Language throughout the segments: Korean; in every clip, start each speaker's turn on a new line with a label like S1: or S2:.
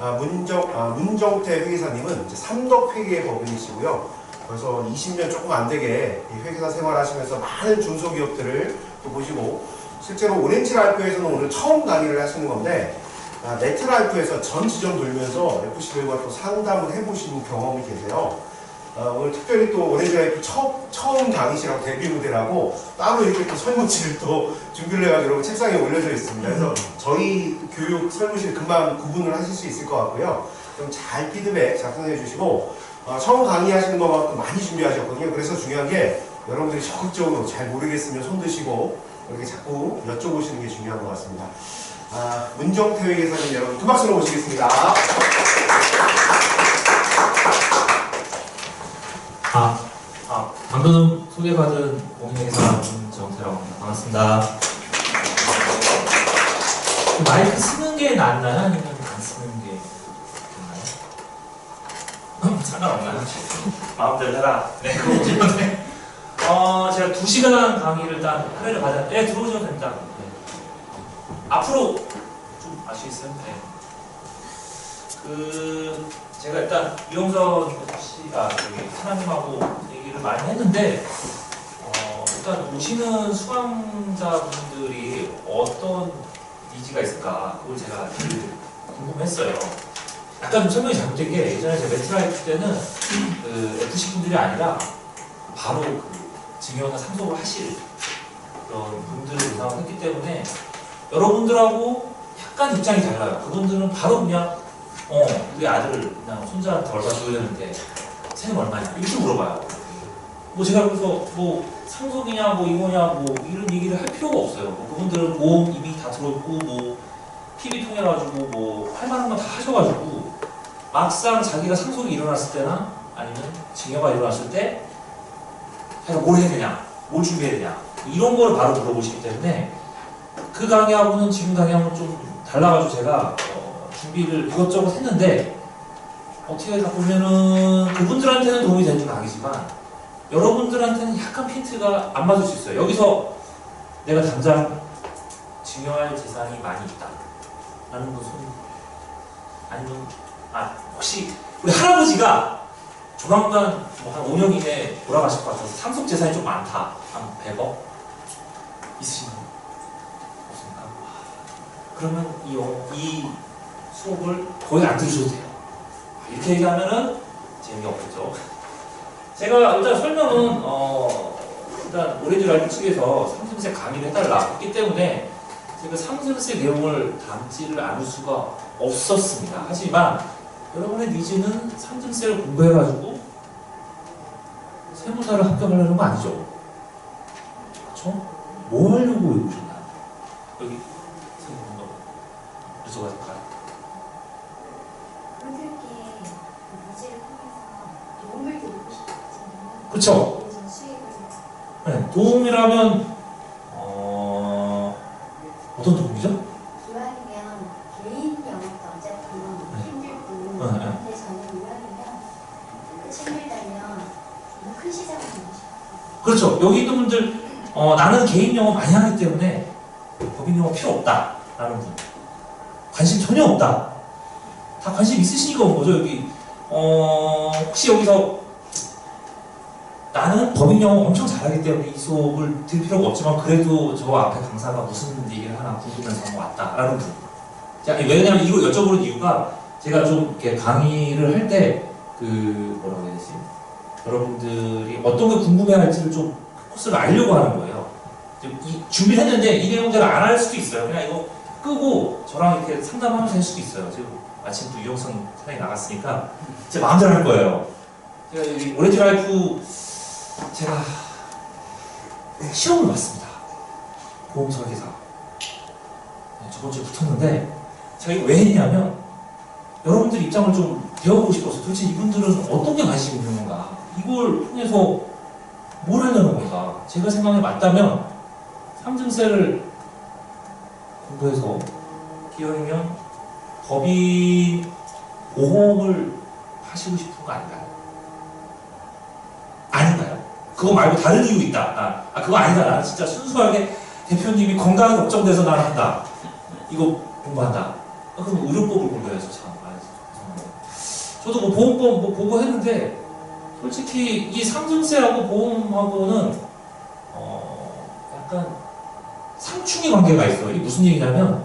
S1: 문정태 회계사님은 이제 삼덕회계 법인이시고요. 그래서 20년 조금 안 되게 이 회계사 생활하시면서 많은 중소기업들을 또 보시고, 실제로 오렌지라이프에서는 오늘 처음 강의를 하시는 건데, 네트라이프에서 전 지점 돌면서 FC들과 또 상담을 해보신 경험이 계세요. 오늘 특별히 또 오렌지라이프 처음 강의시라고 데뷔 무대라고 따로 이렇게 또 설문지를 또 준비를 해가지고 여러분 책상에 올려져 있습니다. 그래서 저희 교육 설문지를 금방 구분을 하실 수 있을 것 같고요. 좀 잘 피드백 작성해 주시고, 처음 강의하시는 것만큼 많이 준비하셨거든요. 그래서 중요한 게 여러분들이 적극적으로 잘 모르겠으면 손 드시고 이렇게 자꾸 여쭤보시는 게 중요한 것 같습니다. 문정태 회계사님 여러분 큰 박수로 모시겠습니다.
S2: 방금 소개받은 공인회계사 문정태라고 합니다. 반갑습니다. 마이크 쓰는 게 낫나요? 아니면 안 쓰는 게 낫나요? 상관없나요? 마음대로 해라. 네, 그거 보시면 제가 2시간 강의를 일단 할애를 받았는데, 네, 들어오셔도 됩니다. 네. 앞으로 좀 아시겠어요? 네. 제가 일단 유영선 씨가 사장님하고 얘기를 많이 했는데, 일단 오시는 수강자분들이 어떤 니즈가 있을까, 그걸 제가 궁금했어요. 약간 좀 설명이 잘못된 게, 예전에 제가 매트라이프 때는 FC 분들이 아니라 바로 증여나 상속을 하실 그런 분들을 예상을 했기 때문에 여러분들하고 약간 입장이 달라요. 그분들은 바로 그냥 우리 아들을 그냥 손자한테 얼마 줘야 되는데 세금 얼마냐 이렇게 물어봐요. 제가 그래서 상속이냐 이거냐 이런 얘기를 할 필요가 없어요. 그분들은 보험 이미 다 들어있고 PB 통해가지고 할 만한 건 다 하셔가지고, 막상 자기가 상속이 일어났을 때나 아니면 증여가 일어났을 때 자기가 뭘 해야 되냐, 뭘 준비해야 되냐, 이런 걸 바로 물어보시기 때문에 그 강의하고는 지금 강의하고는 좀 달라가지고 제가 준비를 이것저것 했는데, 어떻게 하다 보면은 그분들한테는 도움이 되는 건 아니지만 여러분들한테는 약간 핀트가 안 맞을 수 있어요. 여기서 내가 당장 증여할 재산이 많이 있다 라는 것은, 아니면 혹시 우리 할아버지가 조만간 한 5년 이내에 돌아가실 것 같아서 상속 재산이 좀 많다, 한 100억 있으신가요? 없습니까? 그러면 이 수업을 거의 안 들으셔도 돼요. 이렇게 얘기하면은 재미없겠죠. 제가 일단 설명은 일단 오렌지라이프 측에서 상승세 강의를 해달라 했기 때문에 제가 상승세 내용을 담지를 않을 수가 없었습니다. 하지만 여러분의 니즈는 상승세를 공부해가지고 세무사를 합격하려는 거 아니죠? 그렇죠? 뭐 하려고 여기 오셨나요? 여기 세무사 누서가 될까요? 그렇죠? 네, 도움이라면 어떤 도움이죠?
S3: 이왕이면 개인 영업도 어차피 힘들고 근데 저는 이왕이면 힘들다면 큰 시장을 보고 싶어요.
S2: 그렇죠. 여기 있는 분들 나는 개인 영업 많이 하기 때문에 법인 영업 필요 없다 라는 분, 관심 전혀 없다, 다 관심 있으시니까 온 거죠. 여기 혹시 여기서 나는 법인 영업 엄청 잘하기 때문에 이 수업을 들을 필요가 없지만 그래도 저 앞에 강사가 무슨 얘기를 하나 궁금해서 왔다라는 분. 왜냐면 이걸 여쭤보는 이유가, 제가 좀 이렇게 강의를 할 때 뭐라고 해야 되지? 여러분들이 어떤 걸 궁금해할지를 좀 코스를 알려고 하는 거예요. 준비를 했는데 이 내용대로 안 할 수도 있어요. 그냥 이거 끄고 저랑 이렇게 상담하면서 할 수도 있어요. 지금 마침 또 유영선 사장이 나갔으니까 제 마음대로 할 거예요. 제가 여기 오렌지라이프 제가 시험을 봤습니다. 보험 설계사. 저번 주에 붙었는데 제가 이거 왜 했냐면 여러분들 입장을 좀 배워보고 싶어서, 도대체 이분들은 어떤 게 관심이 있는 건가, 이걸 통해서 뭘 하려는 건가. 제가 생각에 맞다면 상증세를 공부해서 기왕이면 법인 보험을 하시고 싶은 거 아닌가요? 아닌가요? 그거 말고 다른 이유 있다. 그거 아니다. 나는 진짜 순수하게 대표님이 건강이 걱정돼서 나는 한다. 이거 공부한다. 그럼 의료법을 공부해서 참. 저도 뭐 보험법 뭐 보고 했는데 솔직히 이 상승세하고 보험하고는 약간 상충의 관계가 있어요. 이게 무슨 얘기냐면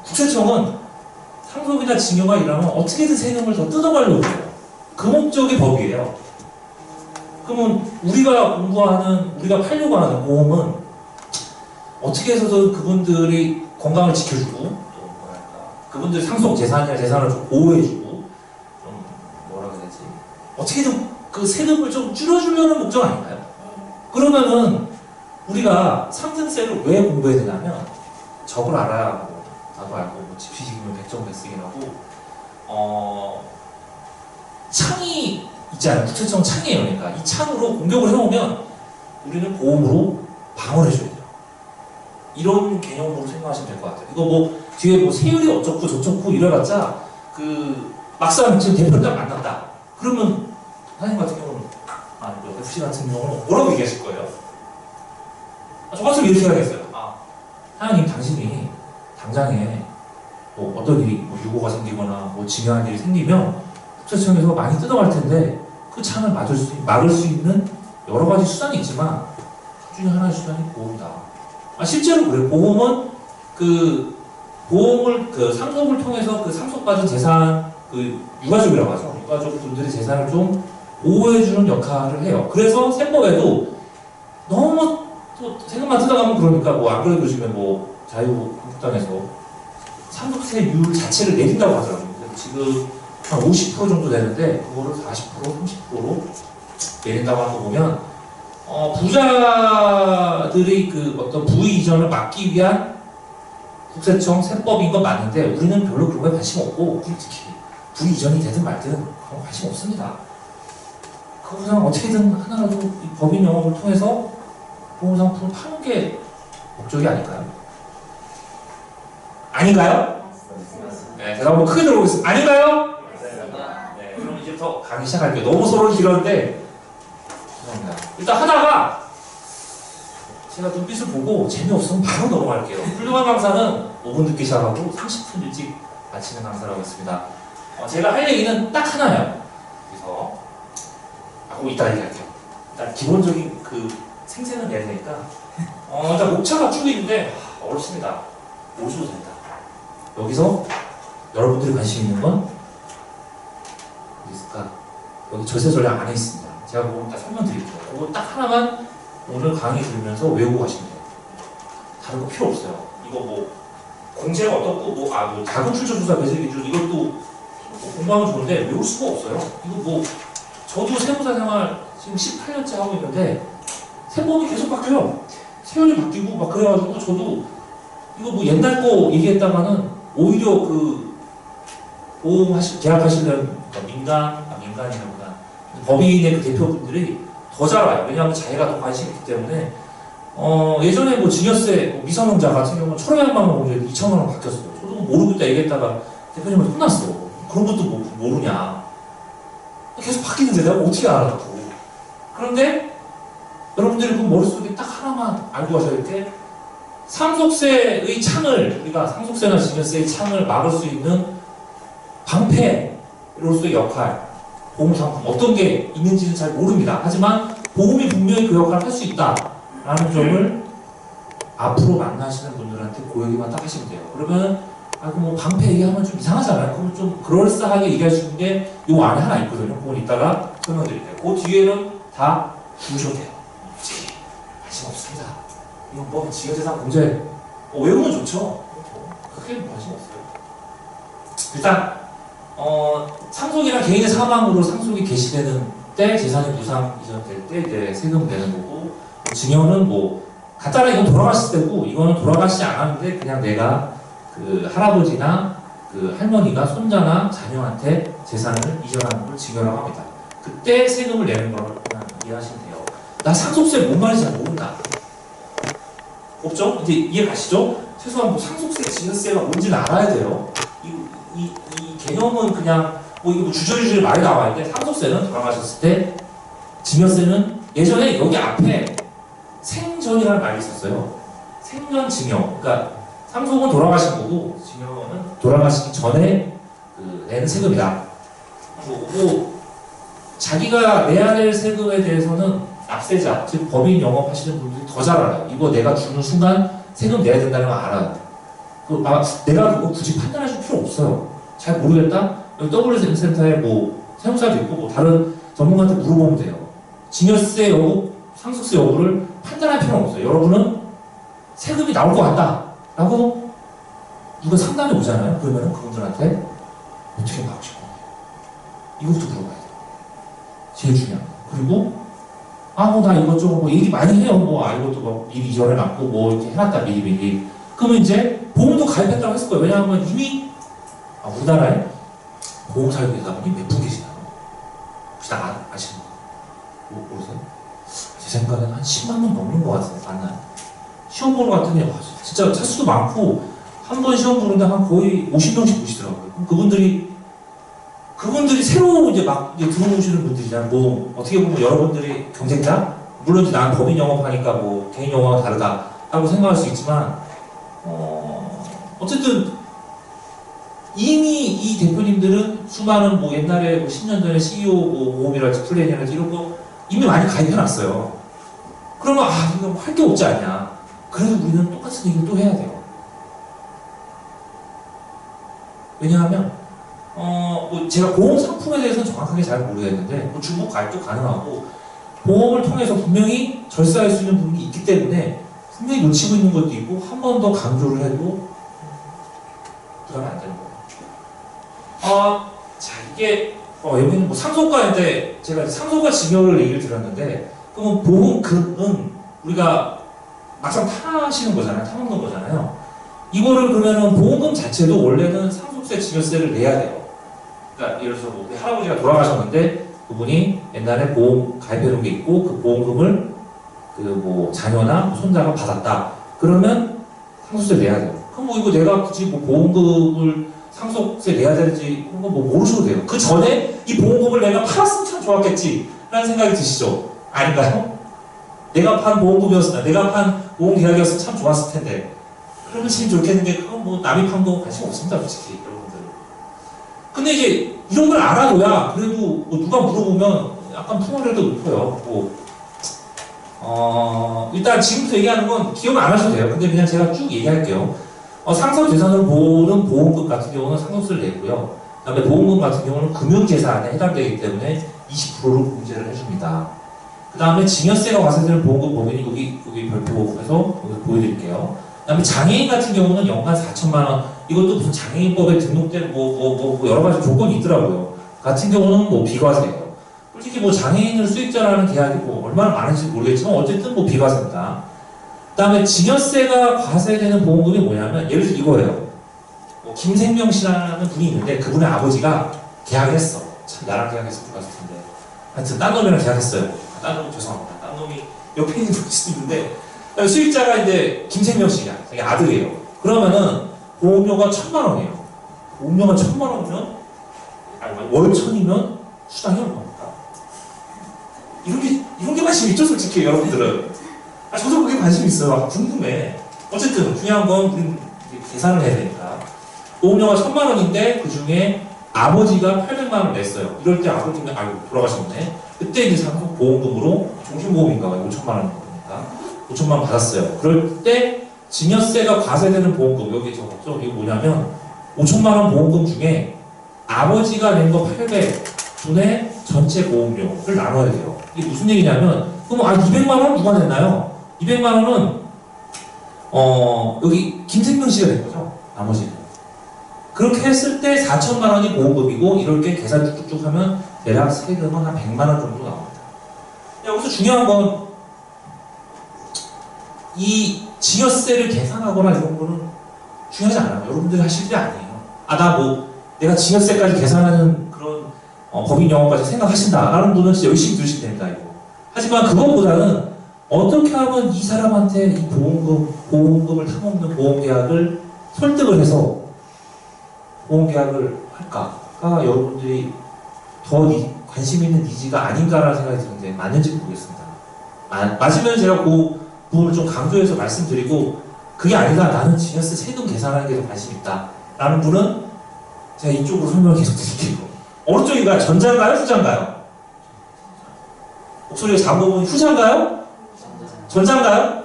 S2: 국세청은 상속이나 증여가 일어나면 어떻게든 세금을 더 뜯어가려고 해요. 그 목적의 법이에요. 그러면 우리가 팔려고 하는 보험은 어떻게 해서든 그분들이 건강을 지켜주고, 또 뭐랄까, 그분들 상속 재산이나 재산을 좀 보호해주고, 좀 뭐라 그래야지, 어떻게든 그 세금을 좀 줄여주려는 목적 아닌가요? 그러면은 우리가 상승세를 왜 공부해야 되냐면, 저걸 알아야 하고, 나도 알고, 뭐 지피지기면 백정백승이라고, 창이 있잖아요. 국세청 창이에요. 그러니까 이 창으로 공격을 해오면 우리는 보험으로 방어를 해줘야 돼요. 이런 개념으로 생각하시면 될 것 같아요. 이거 뭐 뒤에 뭐 세율이 어쩌고 저쩌고 이래봤자 그 막상 지금 대표를 딱 만났다. 그러면 사장님 같은 경우는 FC 같은 경우는 뭐라고 얘기하실 거예요? 저 같으면 이렇게 하겠어요. 사장님 당신이 당장에 뭐 어떤 일이 뭐 유고가 생기거나 뭐 중요한 일이 생기면 국세청에서 많이 뜯어갈 텐데 그 창을 막을 수 있는 여러 가지 수단이 있지만 그 중에 하나의 수단이 보험이다. 실제로 그래요. 보험은 보험을 상속을 통해서 그 상속받은 재산, 유가족이라고 하죠. 유가족 분들의 재산을 좀 보호해주는 역할을 해요. 그래서 세법에도 너무 또 세금만 뜯어가면 그러니까 뭐 안 그래도 요즘에 뭐 자유한국당에서 상속세율 자체를 내린다고 하더라고요. 지금 한 50% 정도 되는데 그거를 40%, 30%로 내린다고 하는 거 보면 부자들의 그 어떤 부의 이전을 막기 위한 국세청 세법인 건 맞는데 우리는 별로 그런 거에 관심 없고 솔직히 부의 이전이 되든 말든 그런 관심 없습니다. 그냥 어떻게든 하나라도 이 법인 영업을 통해서 보험상품을 파는 게 목적이 아닐까요? 아닌가요? 네, 제가 한번 크게 들어보겠습니다. 아닌가요? 네, 그럼 이제부터 강의 시작할게요. 너무 서로 길었는데 죄송합니다. 일단 하다가 제가 눈빛을 보고 재미없으면 바로 넘어갈게요. 훌륭한 강사는 5분 늦게 시작하고 30분 일찍 마치는 강사라고 했습니다. 제가 할 얘기는 딱 하나예요. 그래서 그거 이따 얘기할게요. 일단 기본적인 그 생생은 내야 되니까 일단 목차가 쭉 있는데 어렵습니다. 오셔도 된다. 여기서 여러분들이 관심 있는 건 어디 있을까? 여기 절세 전략 안에 있습니다. 제가 그거 딱 설명드릴게요. 그거 딱 하나만 오늘 강의 들으면서 외우고 가시면 돼요. 다른 거 필요 없어요. 이거 뭐 공제가 어떻고 뭐 자금 출처 조사 배제 기준 이것도 뭐 공부하면 좋은데 외울 수가 없어요. 이거 뭐 저도 세무사 생활 지금 18년째 하고 있는데 세법이 계속 바뀌어요. 세율이 바뀌고 막 그래가지고 저도 이거 뭐 옛날 거 얘기했다가는 오히려 그 보험 계약하시는 민간이라보다 법인의 그 대표분들이 더 잘 알아요. 왜냐하면 자기가 더 관심이 있기 때문에 예전에 뭐 증여세 뭐 미성년자 같은 경우는 1,500만 원 오히려 2,000만 원 바뀌었어요. 저도 모르고 있다 얘기했다가 대표님한테 혼났어. 그런 것도 모르냐. 계속 바뀌는데 내가 어떻게 알아갖고. 그런데 여러분들이 그 머릿속에 딱 하나만 알고 가셔야 될 게 상속세의 창을 우리가 상속세나 증여세의 창을 막을 수 있는 방패로서의 역할 보험상품 어떤 게 있는지는 잘 모릅니다. 하지만 보험이 분명히 그 역할을 할 수 있다라는 점을 앞으로 만나시는 분들한테 그 얘기만 딱 하시면 돼요. 그러면 뭐 방패 얘기하면 좀 이상하잖아요. 그럼 좀 그럴싸하게 얘기할 수 있는 게 요 안에 하나 있거든요. 그건 이따가 설명드릴게요. 그 뒤에는 다 주셔도 돼요. 솔직히 관심 없습니다. 이건 뭐 지연재산 공제 외우면 좋죠. 크게 관심 없어요. 일단 상속이란 개인의 사망으로 상속이 개시되는 때 재산이 부상 이전될 때 이제 세금 내는 거고 증여는 뭐 간단하게 이건 돌아가실 때고 이거는 돌아가시지 않았는데 그냥 내가 그 할아버지나 그 할머니가 손자나 자녀한테 재산을 이전하는 걸 증여라고 합니다. 그때 세금을 내는 걸 그냥 이해하시면 돼요. 나 상속세 뭔 말인지 잘 모른다. 없죠? 이제 이해 가시죠? 최소한 뭐 상속세, 증여세가 뭔지는 알아야 돼요. 이 개념은 그냥 뭐 이거 주저리주저리 말이 나와 있는데 상속세는 돌아가셨을 때, 증여세는 예전에 여기 앞에 생전이라는 말이 있었어요. 생전 증여. 그러니까 상속은 돌아가신 거고 증여는 돌아가시기 전에 내는 세금이다. 자기가 내야 될 세금에 대해서는 납세자, 즉 법인 영업하시는 분들이 더 잘 알아요. 이거 내가 주는 순간 세금 내야 된다는 걸 알아요. 내가 그거 굳이 판단하실 필요 없어요. 잘 모르겠다? 여기 WSM센터에 세무사도 있고 다른 전문가한테 물어보면 돼요. 증여세 여부, 상속세 여부를 판단할 필요는 없어요. 여러분은 세금이 나올 것 같다 라고 누가 상담이 오잖아요. 그러면 그분들한테 어떻게 막으실 거예요? 이것도 물어봐야 돼요. 제일 중요한 거. 그리고 나 이것저것 얘기 많이 해요. 이것도 미리 이전해 놨고 이렇게 해놨다 미리. 그러면 이제 보험도 가입했다고 했을 거예요. 왜냐하면 이미 우리나라에 보험사업자분이 몇 분 계시나요? 혹시 아시는 분? 모르세요? 제 생각에는 한 10만 명 넘는 것 같은데 맞나요? 시험 보러 갔더니 진짜 차수도 많고 한 번 시험 보는데 한 거의 50명씩 보시더라고요. 그분들이 새로 이제 들어오시는 분들이잖아요. 어떻게 보면 여러분들이 경쟁자? 물론 이제 난 법인 영업하니까 개인 영업과 다르다라고 생각할 수 있지만 어쨌든 이미 이 대표님들은 수많은 옛날에 10년 전에 CEO 모험이랄지 플래닝이랄지 이런 거 이미 많이 가입해놨어요. 그러면 이거 할 게 없지 않냐. 그래도 우리는 똑같은 얘기를 또 해야 돼요. 왜냐하면 제가 보험 상품에 대해서는 정확하게 잘 모르겠는데 중복 가입도 가능하고 보험을 통해서 분명히 절세할 수 있는 부분이 있기 때문에 분명히 놓치고 있는 것도 있고 한 번 더 강조를 해도 그러면 안 되는 거예요. 자 이게 여기는 상속가인데 제가 상속가 증여를 얘기를 드렸는데 그러면 보험금은 우리가 막상 타시는 거잖아요. 타먹는 거잖아요. 이거를 그러면은 보험금 자체도 원래는 상속세 증여세를 내야 돼요. 그러니까 예를 들어서 우리 할아버지가 돌아가셨는데 그분이 옛날에 보험 가입해 놓은 게 있고 그 보험금을 자녀나 손자가 받았다. 그러면 상속세 내야 돼요. 그럼 이거 내가 굳이 보험금을 상속세 내야 되는지 그런 거 모르셔도 돼요. 그 전에 이 보험금을 내가 팔았으면 참 좋았겠지 라는 생각이 드시죠? 아닌가요? 내가 판 보험금이었으면 내가 판 보험계약이었으면 참 좋았을 텐데 그러면 제일 좋겠는데 그건 남이 판 거 관심 없습니다 솔직히 여러분들. 근데 이제 이런 걸 알아둬야 그래도 누가 물어보면 약간 풍요라도 높여요. 일단 지금부터 얘기하는 건 기억 안 하셔도 돼요. 근데 그냥 제가 쭉 얘기할게요. 상속 재산을 보는 보험금 같은 경우는 상속세를 내고요. 그다음에 보험금 같은 경우는 금융재산에 해당되기 때문에 20%로 공제를 해줍니다. 그 다음에 증여세가 과세되는 보험금 범위는 여기 별표에서 여기 보여드릴게요. 그 다음에 장애인 같은 경우는 연간 4천만 원. 이것도 무슨 장애인법에 등록된 여러 가지 조건이 있더라고요. 같은 경우는 비과세예요. 솔직히 장애인을 수익자라는 계약이 얼마나 많은지 모르겠지만 어쨌든 비과세입니다. 그 다음에 증여세가 과세되는 보험금이 뭐냐면 예를 들어 이거예요. 김생명 씨라는 분이 있는데 그분의 아버지가 계약을 했어. 참 나랑 계약했을 것 같을 텐데. 하여튼 딴 놈이랑 계약했어요. 딴 놈 죄송합니다. 딴 놈이 옆에 있는 분일 수도 있는데 수익자가 이제 김생명 씨야. 자기 아들이에요. 그러면은 보험료가 1,000만 원이에요. 보험료가 1,000만 원이면 월 1,000이면 수당이 얼마입니까? 이런 게 관심 있죠, 솔직히 여러분들은. 저도 그게 관심 있어요. 궁금해. 어쨌든 중요한 건 우리 계산을 해야 되니까. 보험료가 1,000만 원인데 그 중에 아버지가 800만 원 냈어요. 이럴 때 아버지가 돌아가셨네. 그때 이제 상속 보험금으로 종신보험인가 5천만 원인 거니까 5천만 원 받았어요. 그럴 때 증여세가 과세되는 보험금 여기 적었죠. 이게 뭐냐면 5천만 원 보험금 중에 아버지가 낸 거 800분의 전체 보험료를 나눠야 돼요. 이게 무슨 얘기냐면 그럼 200만 원 누가 냈나요? 200만 원은 여기 김생명 씨가 낸 거죠. 나머지는. 그렇게 했을 때 4천만 원이 보험금이고 이렇게 계산 쭉쭉 하면 대략 세금은 한 100만 원 정도 나옵니다. 여기서 중요한 건 이 증여세를 계산하거나 이런 거는 중요하지 않아요. 여러분들이 하실 게 아니에요. 내가 증여세까지 계산하는 그런 법인 영업까지 생각하신다 라는 분은 진짜 열심히 들으시면 됩니다. 이거. 하지만 그것보다는 어떻게 하면 이 사람한테 이 보험금을 타먹는 보험계약을 설득을 해서 보험계약을 할까가 여러분들이 더 관심 있는 니즈가 아닌가라는 생각이 드는데 맞는지 보겠습니다. 맞으면 제가 그 부분을 좀 강조해서 말씀드리고 그게 아니라 나는 증여세 세금 계산하는 게 더 관심 있다 라는 분은 제가 이쪽으로 설명을 계속 드릴게요. 어느 쪽인가요? 전자인가요? 후자인가요? 목소리가 작은 부분이 후자인가요? 전자인가요?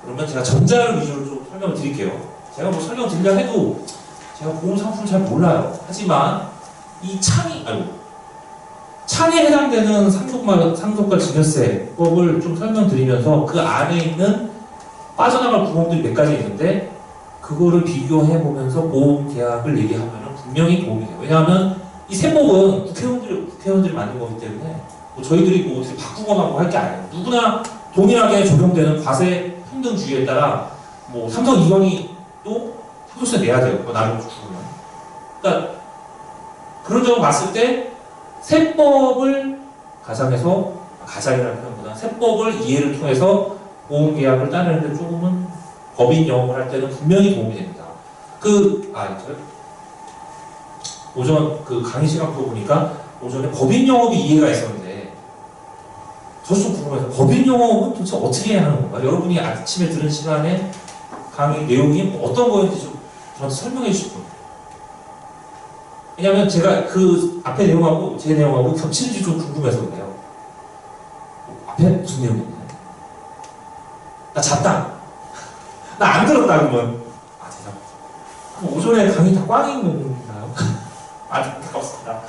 S2: 그러면 제가 전자를 위주로 좀 설명을 드릴게요. 제가 뭐 설명 드리려 해도 제가 보험 상품을 잘 몰라요. 하지만 이 창에 해당되는 상속과 증여세법을 좀 설명드리면서 그 안에 있는 빠져나갈 구멍들이 몇 가지 있는데 그거를 비교해 보면서 보험 계약을 얘기하면 분명히 도움이 돼요. 왜냐하면 이 세법은 국회의원들이 만든 거기 때문에 뭐 저희들이 뭐 어떻게 바꾸거나 뭐 할 게 아니에요. 누구나 동일하게 적용되는 과세 평등주의에 따라 뭐 삼성 이건희 또 상속세 내야 돼요. 그거 나름 죽으면. 그러니까 그런 점을 봤을 때 세법을 가상이라는 표현보다 세법을 이해를 통해서 보험계약을 따내는데 조금은 법인 영업을 할 때는 분명히 도움이 됩니다. 오전 그 강의 시간표 보니까 오전에 법인 영업이 이해가 있었는데 저도 좀 궁금해서 법인 영업은 도대체 어떻게 해야 하는 건가? 여러분이 아침에 들은 시간에 강의 내용이 어떤 거였는지 좀 저한테 설명해 주실 분. 왜냐면 제가 그 앞에 내용하고 제 내용하고 겹치는지 좀 궁금해서 그래요. 앞에 무슨 내용이 있나요? 나 잤다. 나 안 들었다 그러면. 대답. 그럼 오전에 강의 다 꽝인 건가요? 가깝습니다.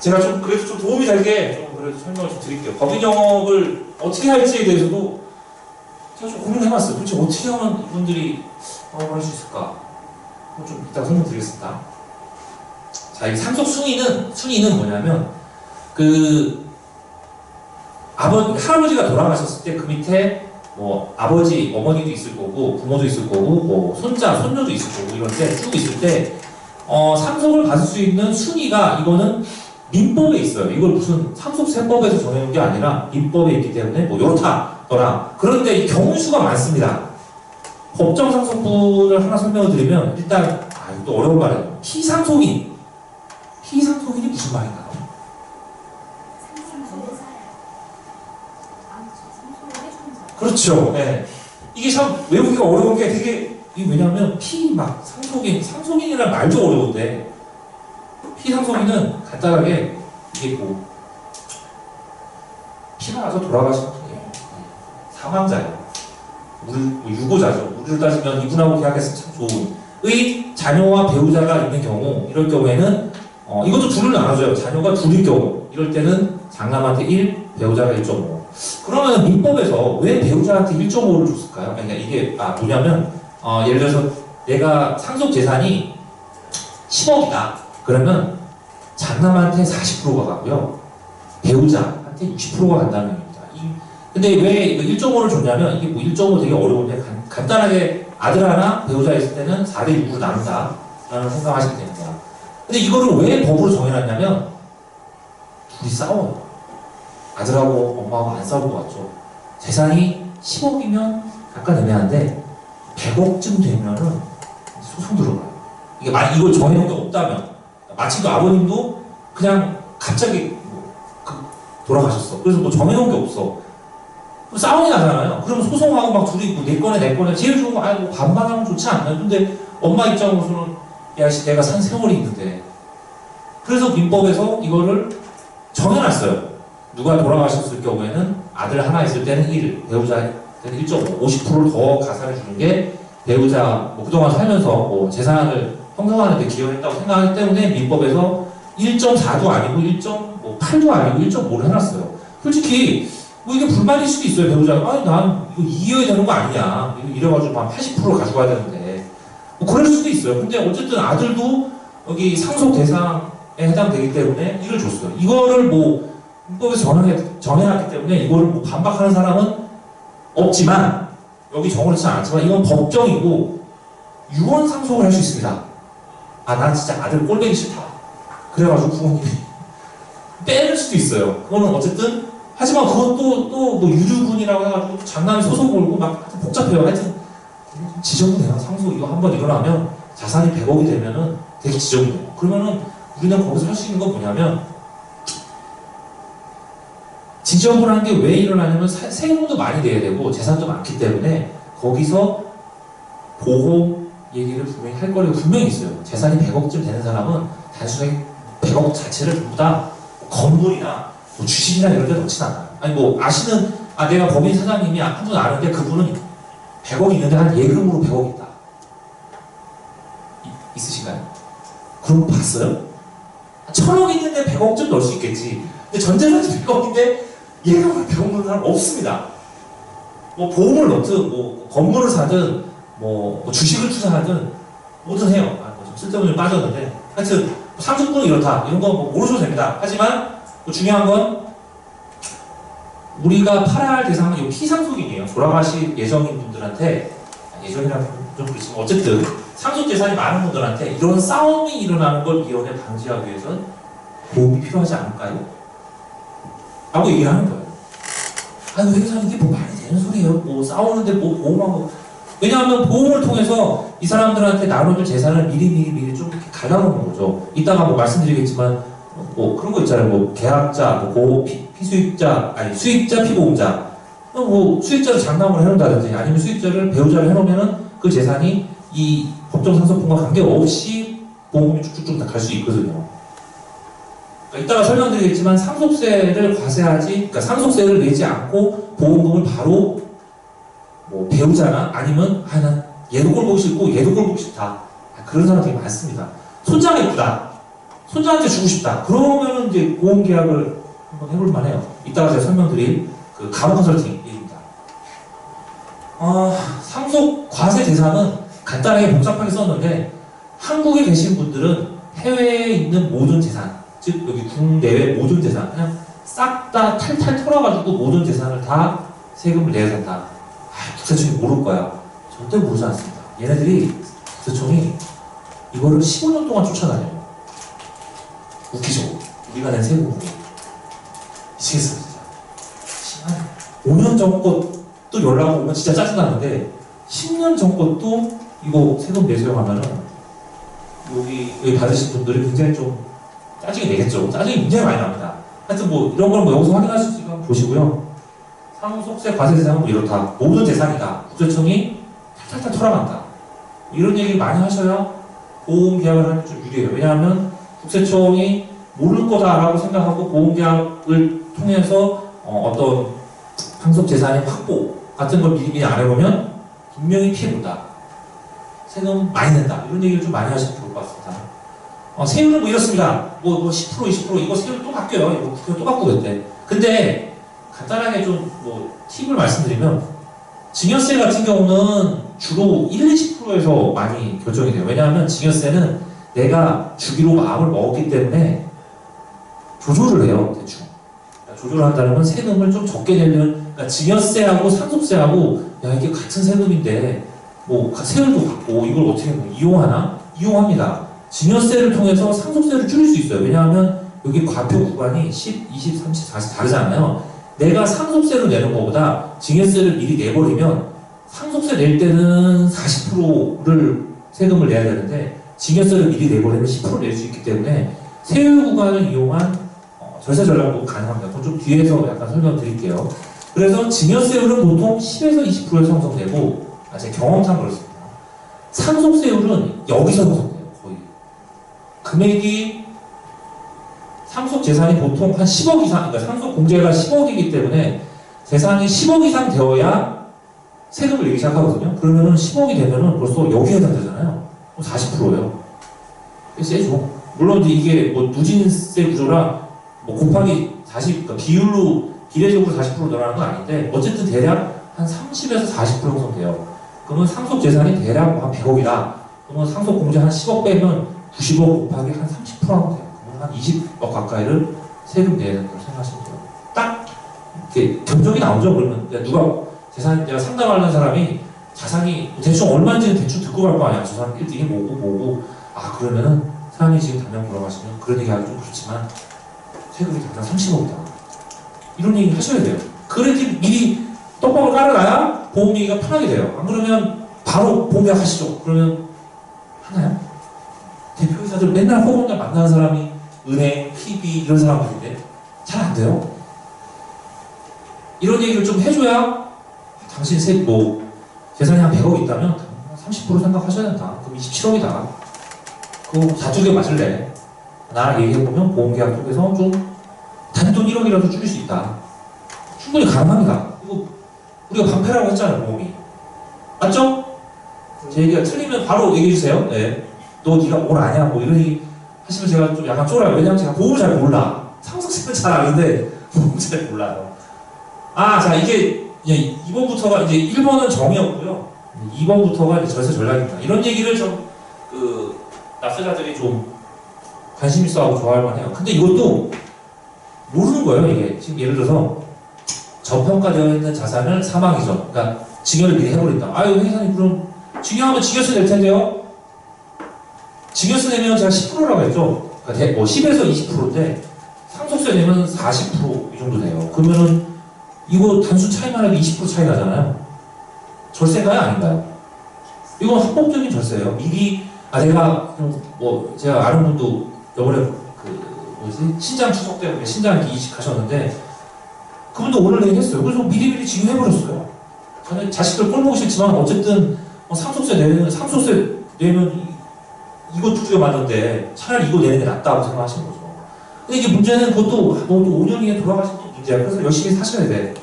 S2: 제가 좀 그래도 좀 도움이 되게 좀 그래도 설명을 좀 드릴게요. 법인 영업을 어떻게 할지에 대해서도 제가 좀 고민을 해봤어요. 도대체 어떻게 하면 이분들이 영업을 할 수 있을까? 좀 이따가 설명드리겠습니다. 자, 이 상속 순위는 뭐냐면, 할아버지가 돌아가셨을 때 그 밑에 뭐 아버지, 어머니도 있을 거고, 부모도 있을 거고, 뭐 손자, 손녀도 있을 거고, 이럴 때 쭉 있을 때, 상속을 받을 수 있는 순위가 이거는 민법에 있어요. 이걸 무슨 상속세법에서 정해놓은 게 아니라 민법에 있기 때문에 뭐 요렇다더라. 그런데 이 경우수가 많습니다. 법정상속분을 하나 설명을 드리면 일단 또 어려운 말이에요. 피상속인이 무슨 말인가요? 그렇죠. 네. 이게 참 외우기가 어려운 게 되게 왜냐하면 상속인이라는 말도 어려운데 피상속인은 간단하게 이게 뭐 피가 나서 돌아가신 분이에요. 사망자예요. 유고자죠. 우리를 따지면 이분하고 계약했으면 참 좋은 자녀와 배우자가 있는 경우 이럴 경우에는 이것도 둘을 나눠줘요. 자녀가 둘일 경우 이럴 때는 장남한테 1, 배우자가 1.5. 그러면 민법에서 왜 배우자한테 1.5를 줬을까요? 그러니까 이게 뭐냐면 예를 들어서 내가 상속 재산이 10억이다. 그러면 장남한테 40%가 가고요. 배우자한테 60%가 간다는 얘기입니다. 근데 왜 1.5를 줬냐면 이게 뭐 1.5 되게 어려운데 간단하게 아들 하나 배우자 있을 때는 4대 6으로 나눈다 라는 생각하시면 됩니다. 근데 이거를 왜 법으로 정해놨냐면 둘이 싸워요. 아들하고 엄마하고 안 싸울 것 같죠. 재산이 10억이면 약간 애매한데 100억쯤 되면은 소송 들어가요. 이걸 정해놓은 게 없다면 마침 또 아버님도 그냥 갑자기 돌아가셨어. 그래서 뭐 정해놓은 게 없어. 그럼 싸움이 나잖아요. 그러면 소송하고 막 둘이 뭐 내 거네 제일 좋은 거 뭐 반반하면 좋지 않나요? 근데 엄마 입장으로서는 야씨 내가 산 세월이 있는데 그래서 민법에서 이거를 정해놨어요. 누가 돌아가셨을 경우에는 아들 하나 있을 때는 1, 배우자한테는 1.5, 50%를 더 가산해 주는 게 배우자 뭐 그동안 살면서 뭐 재산을 형성하는 데 기여했다고 생각하기 때문에 민법에서 1.4도 아니고 1.8도 아니고 1.5를 해놨어요. 솔직히 뭐 이게 불만일 수도 있어요. 배우자가 난 이거 이겨야 되는 거 아니냐 이래가지고 한 80% 가져가야 되는데 뭐 그럴 수도 있어요. 근데 어쨌든 아들도 여기 상속 대상에 해당되기 때문에 이걸 줬어요. 이거를 뭐 민법에서 정해놨기 때문에 이거를 뭐 반박하는 사람은 없지만 여기 정해놓지 않았지만 이건 법정이고 유언 상속을 할 수 있습니다. 난 진짜 아들 꼴보기 싫다. 그래가지고 부모님이 빼낼 수도 있어요. 그거는 어쨌든 하지만 그것도 또 뭐 유류분이라고 해가지고 장남이 소송 걸고 막 복잡해요. 하여튼 지저분해요. 상속 이거 한번 일어나면 자산이 100억이 되면은 되게 지저분해요. 그러면은 우리는 거기서 할 수 있는 건 뭐냐면 지저분한 게 왜 일어나냐면 세금도 많이 내야 되고 재산도 많기 때문에 거기서 보험 얘기를 분명히 할 거리가 분명히 있어요. 재산이 100억쯤 되는 사람은 단순하게 100억 자체를 전부 다 건물이나 뭐 주식이나 이런 데 넣진 않아요. 아니 뭐 아시는 내가 법인 사장님이 한 분 아는데 그분은 100억 있는데 한 예금으로 100억 있다. 있으신가요? 그럼 봤어요? 1000억 있는데 100억쯤 넣을 수 있겠지. 근데 전재산이 100억인데 예금으로 100억 넣는 사람 없습니다. 뭐 보험을 넣든 뭐 건물을 사든 뭐 주식을 투자하든 뭐든 해요. 좀 쓸데없는 빠졌는데 하여튼 상속분은 이렇다. 이런 거 뭐 모르셔도 됩니다. 하지만 중요한 건 우리가 팔아야 할 대상은 이 피상속인이에요. 돌아가실 예정인 분들한테 예정이라면 좀 그렇지만 어쨌든 상속 재산이 많은 분들한테 이런 싸움이 일어나는 걸 미연에 방지하기 위해서는 보험이 필요하지 않을까요? 라고 얘기를 하는 거예요. 아니 회계사님 이게 뭐 말이 되는 소리예요? 뭐 싸우는데 뭐 보험하고. 왜냐하면 보험을 통해서 이 사람들한테 나눠줄 재산을 미리 좀 이렇게 갈라놓는 거죠. 이따가 뭐 말씀드리겠지만 뭐 그런 거 있잖아요. 뭐 계약자, 뭐 피수익자, 아니 수익자, 피보험자. 뭐 수익자를 장남으로 해놓는다든지 아니면 수익자를 배우자를 해놓으면은 그 재산이 이 법정 상속분과 관계없이 보험이 쭉쭉쭉 다 갈 수 있거든요. 이따가 설명드리겠지만 상속세를 과세하지, 그러니까 상속세를 내지 않고 보험금을 바로 뭐 배우자나 아니면 난 얘도 꼴 보기 싫고 얘도 꼴 보기 싫다. 그런 사람 되게 많습니다. 손자가 이쁘다. 손자한테 주고 싶다. 그러면은 이제 보험 계약을 한번 해볼 만해요. 이따가 제가 설명드릴 그 가무 컨설팅 얘기입니다. 상속 과세 대상은 간단하게 복잡하게 썼는데 한국에 계신 분들은 해외에 있는 모든 재산, 즉 여기 국내외 모든 재산 그냥 싹 다 탈탈 털어가지고 모든 재산을 다 세금을 내야 된다. 국세청이 모를 거야. 절대 모르지 않습니다. 얘네들이 국세청이 이거를 15년 동안 쫓아다녀요. 웃기죠? 우리가 낸 세금 미치겠어 진짜. 5년 전 것도 연락 오면 진짜 짜증나는데 10년 전 것도 이거 세금 내세요 하면은 여기 받으신 분들이 굉장히 좀 짜증이 내겠죠. 짜증이 굉장히 많이 납니다. 하여튼 뭐 이런 걸 뭐 여기서 확인할 수 있으면 보시고요. 상속세 과세 대상은 뭐 이렇다. 모든 재산이다. 국세청이 탈탈탈 털어간다. 이런 얘기를 많이 하셔야 보험 계약을 하는 게 좀 유리해요. 왜냐하면 국세청이 모를 거다라고 생각하고 보험 계약을 통해서 어떤 상속 재산의 확보 같은 걸 미리 안 해보면 분명히 피해 본다. 세금 많이 낸다. 이런 얘기를 좀 많이 하시면 좋을 것 같습니다. 세율은 뭐 이렇습니다. 뭐 10%, 20% 이거 세율 또 바뀌어요. 이거 국회가 또 바꾸겠대. 근데 간단하게 좀 뭐 팁을 말씀드리면 증여세 같은 경우는 주로 1, 20%에서 많이 결정이 돼요. 왜냐하면 증여세는 내가 주기로 마음을 먹었기 때문에 조절을 해요. 대충. 조절을 한다는 건 세금을 좀 적게 내려면 그러니까 증여세하고 상속세하고 야 이게 같은 세금인데 뭐 세율도 같고 이걸 어떻게 뭐 이용하나? 이용합니다. 증여세를 통해서 상속세를 줄일 수 있어요. 왜냐하면 여기 과표 구간이 10, 20, 30, 40 다르잖아요. 내가 상속세로 내는 것보다 증여세를 미리 내버리면 상속세 낼 때는 40%를 세금을 내야 되는데 증여세를 미리 내버리면 10% 낼 수 있기 때문에 세율 구간을 이용한 절세 전략도 가능합니다. 그건 좀 뒤에서 약간 설명드릴게요. 그래서 증여세율은 보통 10에서 20%에 형성되고 제 경험상 그렇습니다. 상속세율은 여기서 형성돼요. 거의 금액이 상속 재산이 보통 한 10억 이상, 그러니까 상속 공제가 10억이기 때문에 재산이 10억 이상 되어야 세금을 내기 시작하거든요. 그러면은 10억이 되면은 벌써 여기에 해당되잖아요. 40%예요. 세죠. 물론 이게 뭐 누진세 구조라 뭐 곱하기 40, 그러니까 비율로 비례적으로 40% 늘어나는 건 아닌데 어쨌든 대략 한 30에서 40% 형성돼요. 그러면 상속 재산이 대략 한 100억이다. 그러면 상속 공제 한 10억 빼면 90억 곱하기 한 30% 하면 돼요. 그러면 한 20억 가까이를 세금 내야 된다고 생각하시면 돼요. 딱 이렇게 견적이 나오죠. 그러면 누가 재산 내가 상담하는 사람이 자산이 대충 얼마인지는 대충 듣고 갈 거 아니야. 저 사람 1등이 뭐고 그러면은 사람이 지금 당장 돌아가시면 그런 얘기 하기 좀 그렇지만 세금이 당장 30억이다. 이런 얘기 하셔야 돼요. 그래야지 미리 떡밥을 깔아놔야 보험 얘기가 편하게 돼요. 안 그러면 바로 보험 계약 하시죠. 그러면 하나요? 대표이사들 맨날 호감자 만나는 사람이 은행, PB 이런 사람들인데 잘 안 돼요. 이런 얘기를 좀 해줘야 당신 재산이 한 100억 있다면 30% 생각하셔야 된다. 그럼 27억이다. 그거 4개 맞을래? 나랑 얘기해보면 보험계약 쪽에서 좀 단돈 1억이라도 줄일 수 있다. 충분히 가능합니다. 이거 우리가 방패라고 했잖아요, 보험이. 맞죠? 제 얘기가 틀리면 바로 얘기해주세요. 네. 너 네가 뭘 아냐? 뭐 이런 얘기 하시면 제가 좀 약간 쫄아요. 왜냐면 제가 보험을 잘 몰라. 상속세는 잘 아는데 보험을 잘 몰라요. 자, 이게 2번부터가 이제 1번은 정의였고요. 2번부터가 이제 절세 전략입니다. 이런 얘기를 좀 납세자들이 좀 관심 있어 하고 좋아할 만해요. 근데 이것도 모르는 거예요, 이게. 지금 예를 들어서 저평가되어 있는 자산을 사망 이전, 그러니까 증여를 미리 해버린다. 아유, 회사님 그럼 증여하면 증여세 낼 텐데요? 증여세 내면 제가 10%라고 했죠? 그러니까 뭐 10에서 20%인데 상속세 내면 40% 이 정도 돼요. 그러면은 이거 단순 차이만 해도 20% 차이 나잖아요. 절세인가요? 아닌가요? 이건 합법적인 절세예요. 미리 내가 뭐 제가 아는 분도 이번에 신장 추석 때문에 신장 이렇게 이식하셨는데 그분도 오늘 얘기했어요. 그래서 미리미리 증여해버렸어요. 저는 자식들 꼴보기 싫지만 어쨌든 상속세 내면 이거 두개 맞는데 차라리 이거 내는 게 낫다고 생각하시는 거죠. 근데 이게 문제는 그것도 또 5년이에 돌아가신 또 문제야. 그래서 열심히 사셔야 돼.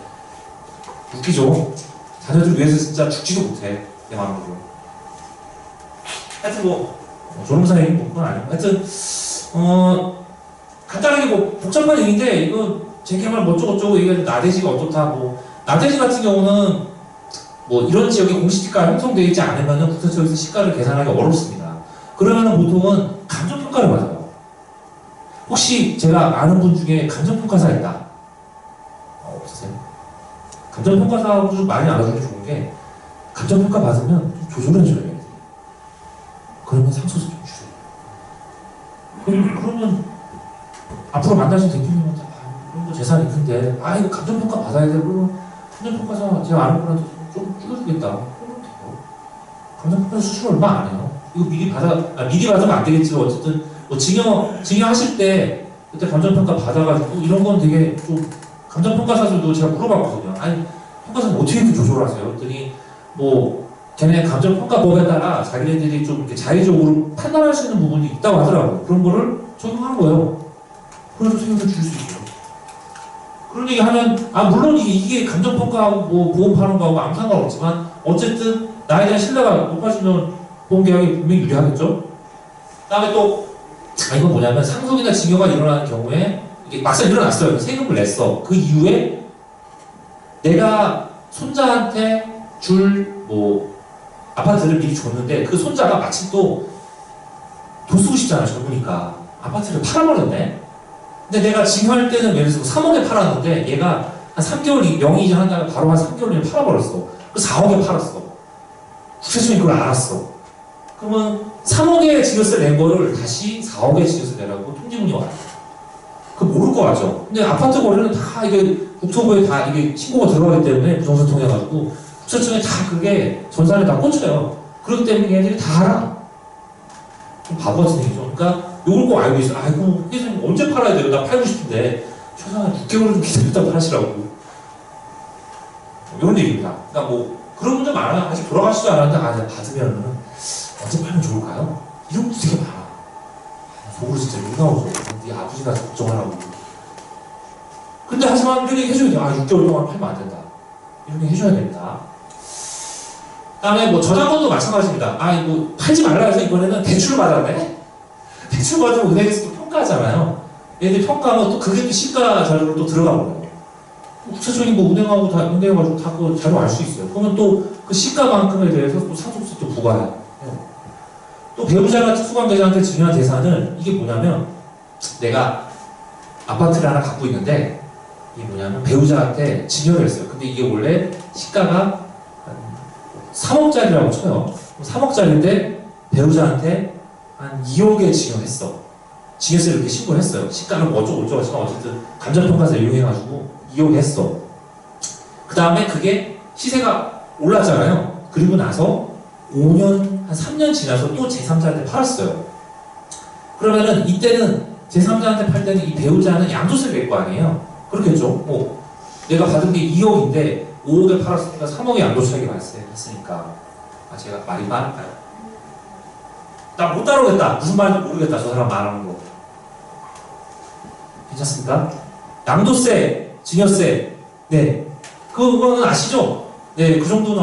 S2: 웃기죠? 자녀들 위해서 진짜 죽지도 못해. 내 마음으로. 하여튼 졸음사 얘기 그건 아니고. 하여튼 간단하게 복잡한 얘기인데 이거 제게말 어쩌고저쩌고 얘기해서 나대지가 어떻다 나대지 같은 경우는 이런 지역에 공시지가 형성되어 있지 않으면 국세청에서 시가를 계산하기 어렵습니다. 그러면 보통은 감정평가를 받아요. 혹시 제가 아는 분 중에 감정평가사 있다? 없으세요? 감정평가사하고 좀 많이 알아주면 좋은 게 감정평가 받으면 좀 조절해줘야 돼요. 그러면 상속세 좀 줄여요. 그러면 앞으로 만나신 대표님한테 이런 거 재산이 큰데 이거 감정평가 받아야 돼. 그러면 감정평가사 제가 아는 분한테 좀 줄여주겠다. 그러면 돼요. 감정평가 수출 얼마 안 해요. 이거 미리 받으면 안 되겠지만 어쨌든 증여하실 때 그때 감정평가 받아가지고 이런 건 되게 좀 감정평가사들도 제가 물어봤거든요. 평가사는 어떻게 이렇게 조절하세요? 그랬더니 걔네 감정평가법에 따라 자기네들이 좀 이렇게 자의적으로 판단할 수 있는 부분이 있다고 하더라고요. 그런 거를 적용한 거예요. 그래서 세금을 줄 수 있어요. 그런 얘기 하면 물론 이게 감정평가하고 보험 파는 거하고 아무 상관없지만 어쨌든 나에 대한 신뢰가 높아지면 보험계약이 분명히 유리하겠죠? 그 다음에 또 이건 뭐냐면 상속이나 증여가 일어나는 경우에 이게 막상 일어났어요. 세금을 냈어. 그 이후에 내가 손자한테 줄 아파트를 미리 줬는데 그 손자가 마침 또 돈 쓰고 싶잖아. 젊으니까 아파트를 팔아버렸네. 근데 내가 증여할 때는 예를 들어서 3억에 팔았는데 얘가 한 3개월 명의이자 한 다음에 바로 한 3개월 전에 팔아버렸어. 그 4억에 팔았어. 국세청이 그걸 알았어. 그러면 3억에 증여세 낸 거를 다시 4억에 증여세 내라고 통지문이 와요. 그거 모를 거 같죠? 근데 아파트 거래는 다 이게 국토부에 다 이게 신고가 들어가기 때문에 부정세 통해가지고 국세청에 다 그게 전산에 다 꽂혀요. 그렇기 때문에 얘네들이 다 알아. 좀 바보 같은 얘기죠. 그러니까 요걸 꼭 알고 있어. 회사님 언제 팔아야 돼요? 나 팔고 싶은데 최소한 6개월 좀 기다렸다 파시라고. 이런 얘기입니다. 그러니까 그런 분들 많아요. 아직 돌아가시지도 않았는데 받으면은 언제 팔면 좋을까요? 이런 분들 되게 많아. 속으로 진짜 욕 나오죠. 네 아버지가 걱정하라고. 근데 하지만 이런 얘기 해줘야 돼요. 6개월 동안 팔면 안 된다. 이런 얘기 해줘야 됩니다. 그 다음에 저작권도 마찬가지입니다. 팔지 말라 해서 이번에는 대출을 받았네? 대출 받으면 은행에서 또 평가하잖아요. 얘들 평가하면 또 그게 또 시가 자료로 또 들어가 버려요. 국세청이 은행하고 다 연계해가지고 다 그 자료 알 수 있어요. 그러면 또 그 시가만큼에 대해서 또 상속세 또 부과해요. 또 배우자나 특수관계자한테 증여한 재산은 이게 뭐냐면 내가 아파트를 하나 갖고 있는데 이게 뭐냐면 배우자한테 증여를 했어요. 근데 이게 원래 시가가 3억짜리라고 쳐요. 3억짜리인데 배우자한테 한 2억에 증여했어. 증여세를 이렇게 신고를 했어요. 시가는 어쩌고 하지만 어쨌든 감정평가세 이용해가지고 2억 했어. 그 다음에 그게 시세가 올랐잖아요. 그리고 나서 5년, 한 3년 지나서 또 제3자한테 팔았어요. 그러면은 이때는 제3자한테 팔 때는 이 배우자는 양도세를 낼 거 아니에요. 그렇겠죠? 내가 받은 게 2억인데 5억에 팔았으니까 3억의 양도세액이 발생했으니까. 아, 제가 말이 많을까요? 나 못 따라오겠다. 무슨 말인지 모르겠다. 저 사람 말하는 거. 괜찮습니까? 양도세, 증여세. 네. 그거는 아시죠? 네, 그 정도는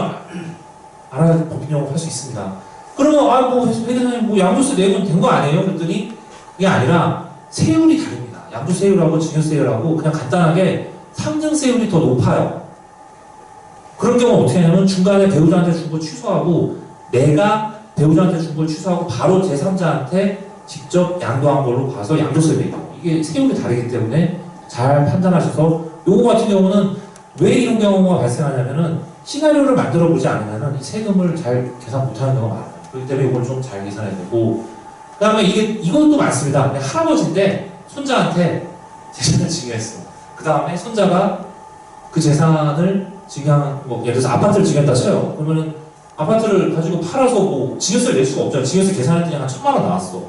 S2: 알아야 법인용어 할 수 있습니다. 그러면, 아, 뭐, 회계사님, 뭐, 양도세 내면 된 거 아니에요? 그랬더니, 그게 아니라, 세율이 다릅니다. 양도세율하고 증여세율하고, 그냥 간단하게, 상증세율이 더 높아요. 그런 경우 어떻게 하냐면, 중간에 배우자한테 준 거 취소하고, 내가 배우자한테 준 걸 취소하고, 바로 제3자한테 직접 양도한 걸로 봐서 양도세를 내요. 이게 세율이 다르기 때문에, 잘 판단하셔서, 요거 같은 경우는, 왜 이런 경우가 발생하냐면은, 시나리오를 만들어 보지 않으면은, 이 세금을 잘 계산 못하는 경우가 많아요. 그렇기 때문에 이걸 좀 잘 계산해야 되고, 그 다음에 이것도 많습니다. 할아버지인데, 손자한테 재산을 증여했어. 그 다음에 손자가 그 재산을 증여한, 뭐, 예를 들어서 아파트를 증여했다 쳐요. 그러면은 아파트를 가지고 팔아서 뭐, 증여세를 낼 수가 없잖아요. 증여세 계산했더니 한 1,000만 원 나왔어.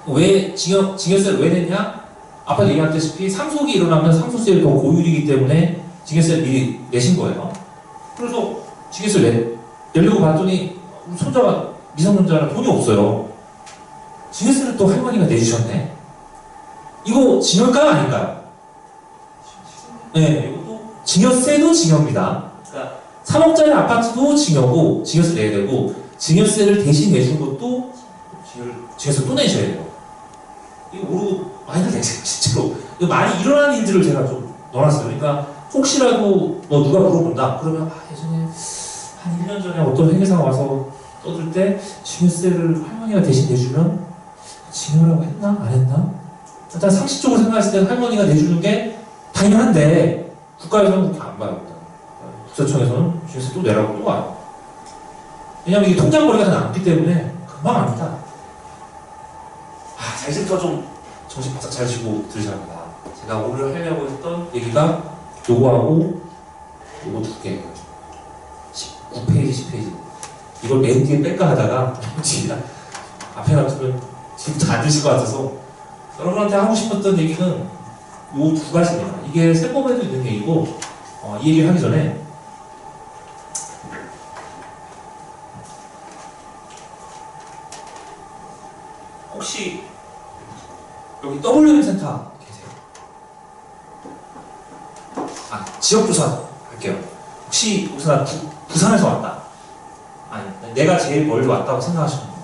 S2: 왜, 증여세를 왜 냈냐? 아까 얘기했다시피 상속이 일어나면 상속세율이 더 고율이기 때문에 증여세를 미리 내신 거예요. 그래서 증여세를 내려고 봤더니 손자가 미성년자라 돈이 없어요. 증여세를 또 할머니가 내주셨네. 이거 증여가 아닐까요? 네, 이것도 증여세도 증여입니다. 그러니까 3억짜리 아파트도 증여고 증여세 내야 되고 증여세를 대신 내준 것도 증여세 또 내셔야 돼요. 이거 모르고 많이들 내세요, 진짜로. 이거 많이 일어나는 일들을 제가 좀 넣어놨어요. 그러니까 혹시라도 뭐 누가 물어본다 그러면 예전에 한 1년 전에 어떤 회계사가 와서 떠들 때 증여세를 할머니가 대신 내주면 증여라고 했나? 안 했나? 일단 상식적으로 생각했을 때는 할머니가 내주는 게 당연한데 국가에서는 그렇게 안 봐요. 국세청에서는 증여세 또 내라고 또 와요. 왜냐면 이게 통장거리가 다 남기 때문에 금방 압니다. 자, 이제부터 좀 정신 바짝 차리시고 들으셔야 합니다. 제가 오늘 하려고 했던 얘기가 요거하고 요거 두 개예요. 19페이지, 10페이지. 이걸 맨 뒤에 뺄까 하다가 앞에 놔두면 지금부터 안 드실 것 같아서 여러분한테 하고 싶었던 얘기는 요 두 가지입니다. 이게 세법에도 있는 얘기고 이 얘기를 하기 전에 혹시 여기 WM 센터 계세요? 아, 지역조사 할게요. 혹시 여기서 나 부산에서 왔다. 아니, 내가 제일 멀리 왔다고 생각하시는 분.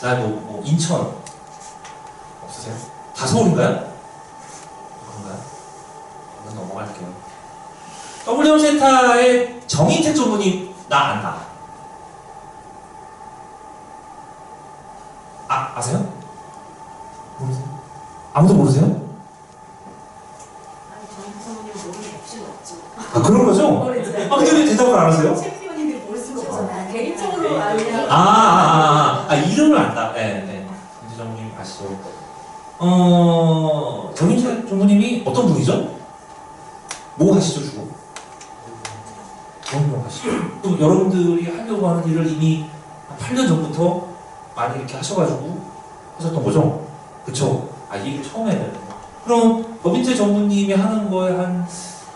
S2: 나 뭐 인천 없으세요? 다 서울인가요? 그런가요? 그럼 넘어갈게요. WM 센터의 정인택 전문의 나 안다. 아세요? 모르세요? 아무도 모르세요?
S4: 아니, 저희 부모님 모르는 없지는 없죠.
S2: 아, 그런 거죠?
S4: 모르죠.
S2: 근데 왜 대답을 안 하세요?
S4: 챔피언님들이 모를 수가
S3: 그렇죠.
S4: 없잖아요. 개인적으로 알면.
S2: 이름을 안다. 네. 정진정님 아시죠? 정인택 전무님이 어떤 분이죠? 뭐 하시죠, 주로? 뭐 하시죠? 또 여러분들이 하려고 하는 일을 이미 한 8년 전부터 많이 이렇게 하셔가지고 하셨던 거죠? 그쵸? 이 얘기를 처음 해야 되는 거. 그럼 법인세 전무님이 하는 거에 한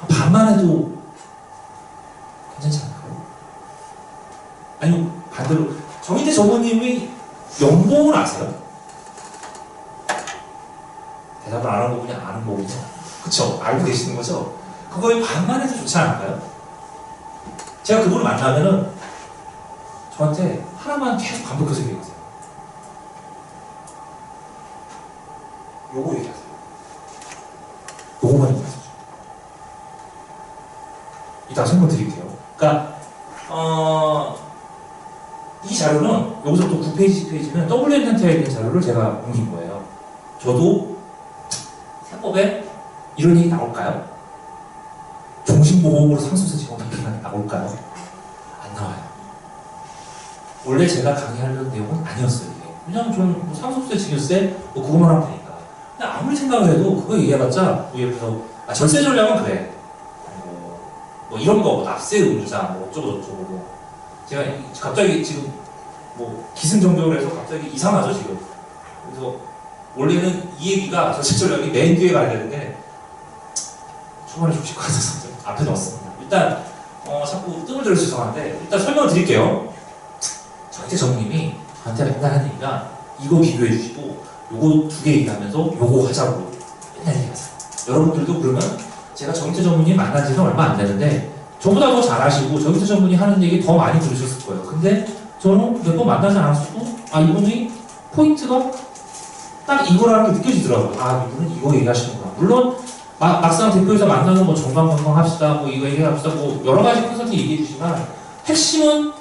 S2: 반만 해도 괜찮지 않을까요? 아니, 반대로 정인택 전무님이 연봉을 아세요? 대답을 안 하고 그냥 아는 거군요. 그쵸? 알고 계시는 거죠? 그거에 반만 해도 좋지 않을까요? 제가 그분을 만나면은 저한테 하나만 계속 반복해서 얘기하세요. 요거 얘기하세요. 요거만 얘기하세요. 이따가 설명 드릴게요. 그러니까 이 자료는 여기서부터 9페이지, 10페이지는 WM 센터에 있는 자료를 제가 옮긴 거예요. 저도 세법에 이런 얘기 나올까요? 종신보험으로 상속세 지원하는 나올까요? 안 나와요. 원래 제가 강의하려는 내용은 아니었어요. 이게. 왜냐면 저는 뭐 상속세, 증여세 뭐 그것만 하면 되니까. 근데 아무리 생각을 해도 그거 얘기해봤자 뭐 예를 들어서 절세 전략은 그래. 뭐 이런 거 납세 의무자 뭐 어쩌고 저쩌고 뭐 제가 갑자기 지금 뭐 기승전결을 해서 갑자기 이상하죠 지금. 그래서 원래는 이 얘기가 절세 전략이 맨 뒤에 가야 되는데 초반에 조실 것 같아서 앞에 넣었습니다. 일단 자꾸 뜸을 들여서 죄송한데 일단 설명을 드릴게요. 저한테 전무님이 저한테 맨날 하는 얘기가 이거 비교해 주시고 요거 두 개 얘기하면서 요거 하자고 맨날 얘기하세요. 여러분들도 그러면 제가 정태 전문님 만난 지는 얼마 안 되는데 저보다 더 잘하시고 정태 전문이 하는 얘기 더 많이 들으셨을 거예요. 근데 저는 몇 번 만나지 않았어도 이분이 포인트가 딱 이거라는 게 느껴지더라고요. 이분은 이거 얘기하시는구나. 물론 막상 대표에서 만나면 뭐 정강건강 합시다, 뭐 이거 얘기합시다, 뭐 여러 가지 컨설팅 얘기해 주시지만 핵심은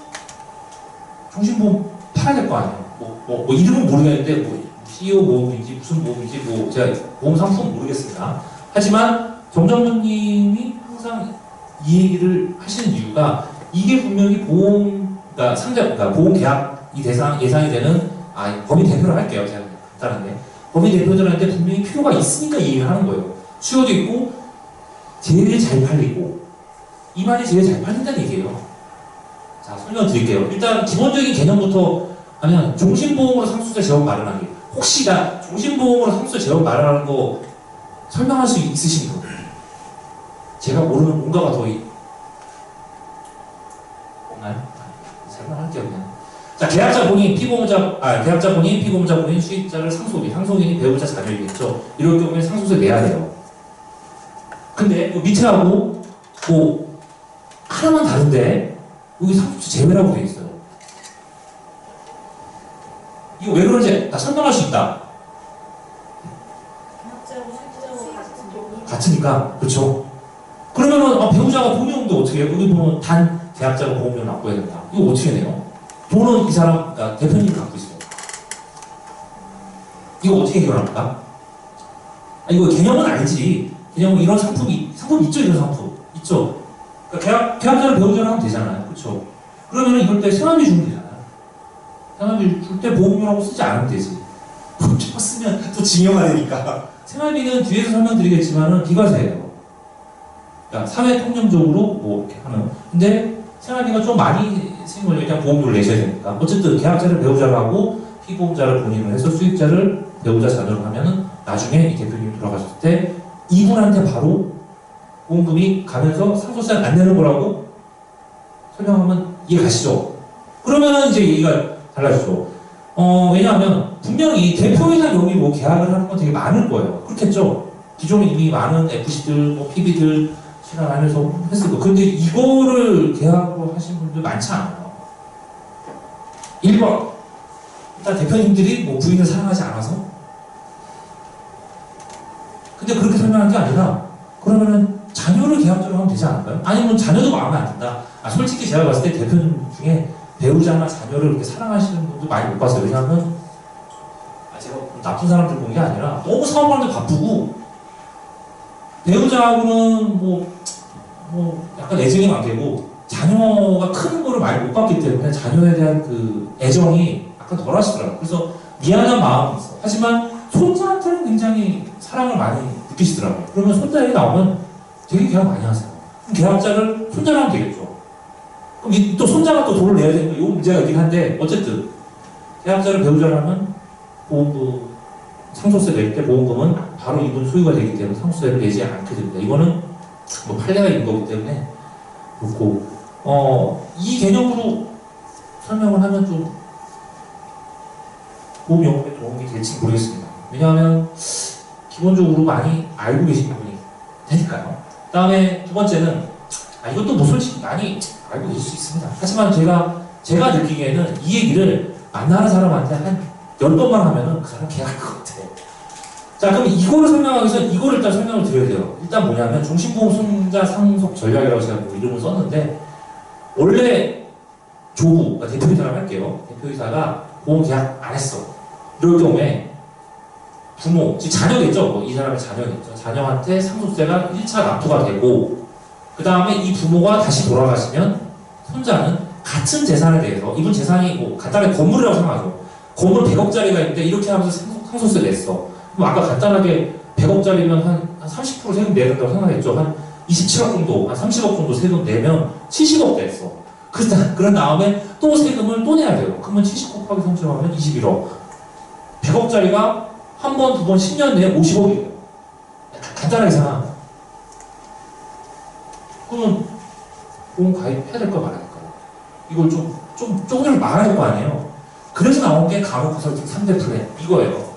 S2: 종신보험 팔아야 될 거 아니에요. 뭐 이름은 모르겠는데 뭐 CEO 보험인지 무슨 보험인지 뭐 제가 보험 상품 모르겠습니다. 하지만 정전무님이 항상 이 얘기를 하시는 이유가 이게 분명히 그러니까 보험 계약이 예상이 되는 법인 대표를 할게요. 제가 간단한데 법인 대표들한테 분명히 필요가 있으니까 이 얘기를 하는 거예요. 수요도 있고 제일 잘 팔리고 이 말이 제일 잘 팔린다는 얘기예요. 자, 설명 드릴게요. 일단 기본적인 개념부터 하면 종신보험으로 상속세 제원 마련하기. 혹시 종신보험으로 상속세 제원 마련하는 거 설명할 수 있으신 분? 제가 모르는 뭔가가 더 없나요? 설명할게요 그냥. 자, 계약자 본인, 계약자 본인, 피보험자 본인, 수익자를 상속인이 배우자 자녀이겠죠. 이럴 경우에 상속세 내야 돼요. 근데 밑에하고 뭐 하나만 다른데 여기 상속세 제외라고 돼 있어요. 이거 왜 그런지 다 설명할 수 있다. 같으니까, 그렇죠. 그러면은 배우자가 돈이 없는데 어떻게 해요? 여기 보면 단 계약자가 보험료 납부해야 된다. 이거 어떻게 해요? 돈은 이 사람, 대표님이 갖고 있어요. 이거 어떻게 해결합니까? 이거 개념은 알지. 개념은 이런 상품 있죠? 이런 상품. 있죠? 그러니까 계약자를 배우자로 하면 되잖아요. 그렇죠? 그러면 이럴 때 생활비 주면 되잖아요. 생활비 줄 때 보험료라고 쓰지 않으면 되지. 보험료가 쓰면 또 징여가 되니까. 생활비는 뒤에서 설명드리겠지만은 비과세예요. 그러니까 사회 통념적으로 뭐 이렇게 하는. 근데 생활비가 좀 많이 쓰인 거죠. 그냥 보험료를 내셔야 되니까. 어쨌든 계약자를 배우자로 하고 피보험자를 본인으로 해서 수익자를 배우자 자녀로 하면은 나중에 이 대표님이 돌아가셨을 때 이분한테 바로 보험금이 가면서 상속세를 안 내는 거라고 설명하면 이해 가시죠? 그러면은 이제 얘기가 달라지죠. 왜냐하면 분명히 대표이사 경위로 계약을 하는 건 되게 많을 거예요. 그렇겠죠? 기존에 이미 많은 FC들, 뭐 PB들 실행하면서 했을 거예요. 근데 이거를 계약으로 하신 분들 많지 않아요. 1번. 일단 대표님들이 뭐 부인을 사랑하지 않아서? 근데 그렇게 설명한 게 아니라, 그러면은 자녀를 계약자로 하면 되지 않을까요? 아니면 자녀도 마음에 안 든다. 솔직히 제가 봤을 때 대표님 중에 배우자나 자녀를 그렇게 사랑하시는 분도 많이 못 봤어요. 왜냐하면, 제가 나쁜 사람들 보는 게 아니라 너무 사업하는데 바쁘고, 배우자하고는 뭐 약간 애정이 많겠고, 자녀가 큰 거를 많이 못 봤기 때문에 자녀에 대한 그 애정이 약간 덜 하시더라고요. 그래서 미안한 마음이 있어. 하지만 손자한테는 굉장히 사랑을 많이 느끼시더라고요. 그러면 손자 얘기 나오면 되게 계약 많이 하세요. 그럼 계약자를 손자로 하면 되겠죠. 그럼 또 손자가 또 돈을 내야 되는 거, 이 문제가 있긴 한데, 어쨌든 계약자를 배우자로 하면 보험금, 상속세 낼 때 보험금은 바로 이분 소유가 되기 때문에 상속세를 내지 않게 됩니다. 이거는 뭐 판례가 있는 거기 때문에 그렇고, 이 개념으로 설명을 하면 좀 보험 영업에 도움이 될지 모르겠습니다. 왜냐하면 기본적으로 많이 알고 계신 분이 되니까요. 그 다음에 두 번째는 이것도 뭐 솔직히 많이 알고 계실 수 있습니다. 하지만 제가 느끼기에는 이 얘기를 만나는 사람한테 한 10번만 하면은 그 사람 계약할 것 같아요. 자, 그럼 이거를 설명하기 위해서 이거를 일단 설명을 드려야 돼요. 일단 뭐냐면 종신보험 손자 상속 전략이라고 제가 뭐 이름을 썼는데, 원래 조부, 그러니까 대표이사라고 할게요. 대표이사가 보험 계약 안 했어. 이럴 경우에 부모, 즉 자녀겠죠. 뭐 이 사람의 자녀겠죠. 자녀한테 상속세가 1차 납부가 되고, 그 다음에 이 부모가 다시 돌아가시면 손자는 같은 재산에 대해서, 이분 재산이 뭐 간단하게 건물이라고 생각하죠. 건물 100억짜리가 있는데 이렇게 하면서 상속세 냈어. 그럼 아까 간단하게 100억짜리면 한 30% 세금 내야 된다고 생각했죠. 한 27억 정도, 한 30억 정도 세금 내면 70억 됐어. 그런 다음에 또 세금을 또 내야 돼요. 그러면 70 곱하기 30억 하면 21억. 100억짜리가 한 번, 두 번, 10년 내에 50억이에요. 간단하게 생각. 그러면 보험 가입해야 될까 말아야 될까요? 이걸 조금이라도 말아야 될 거 아니에요. 그래서 나온 게 감옥 컨설팅 3대 플랜 이거예요.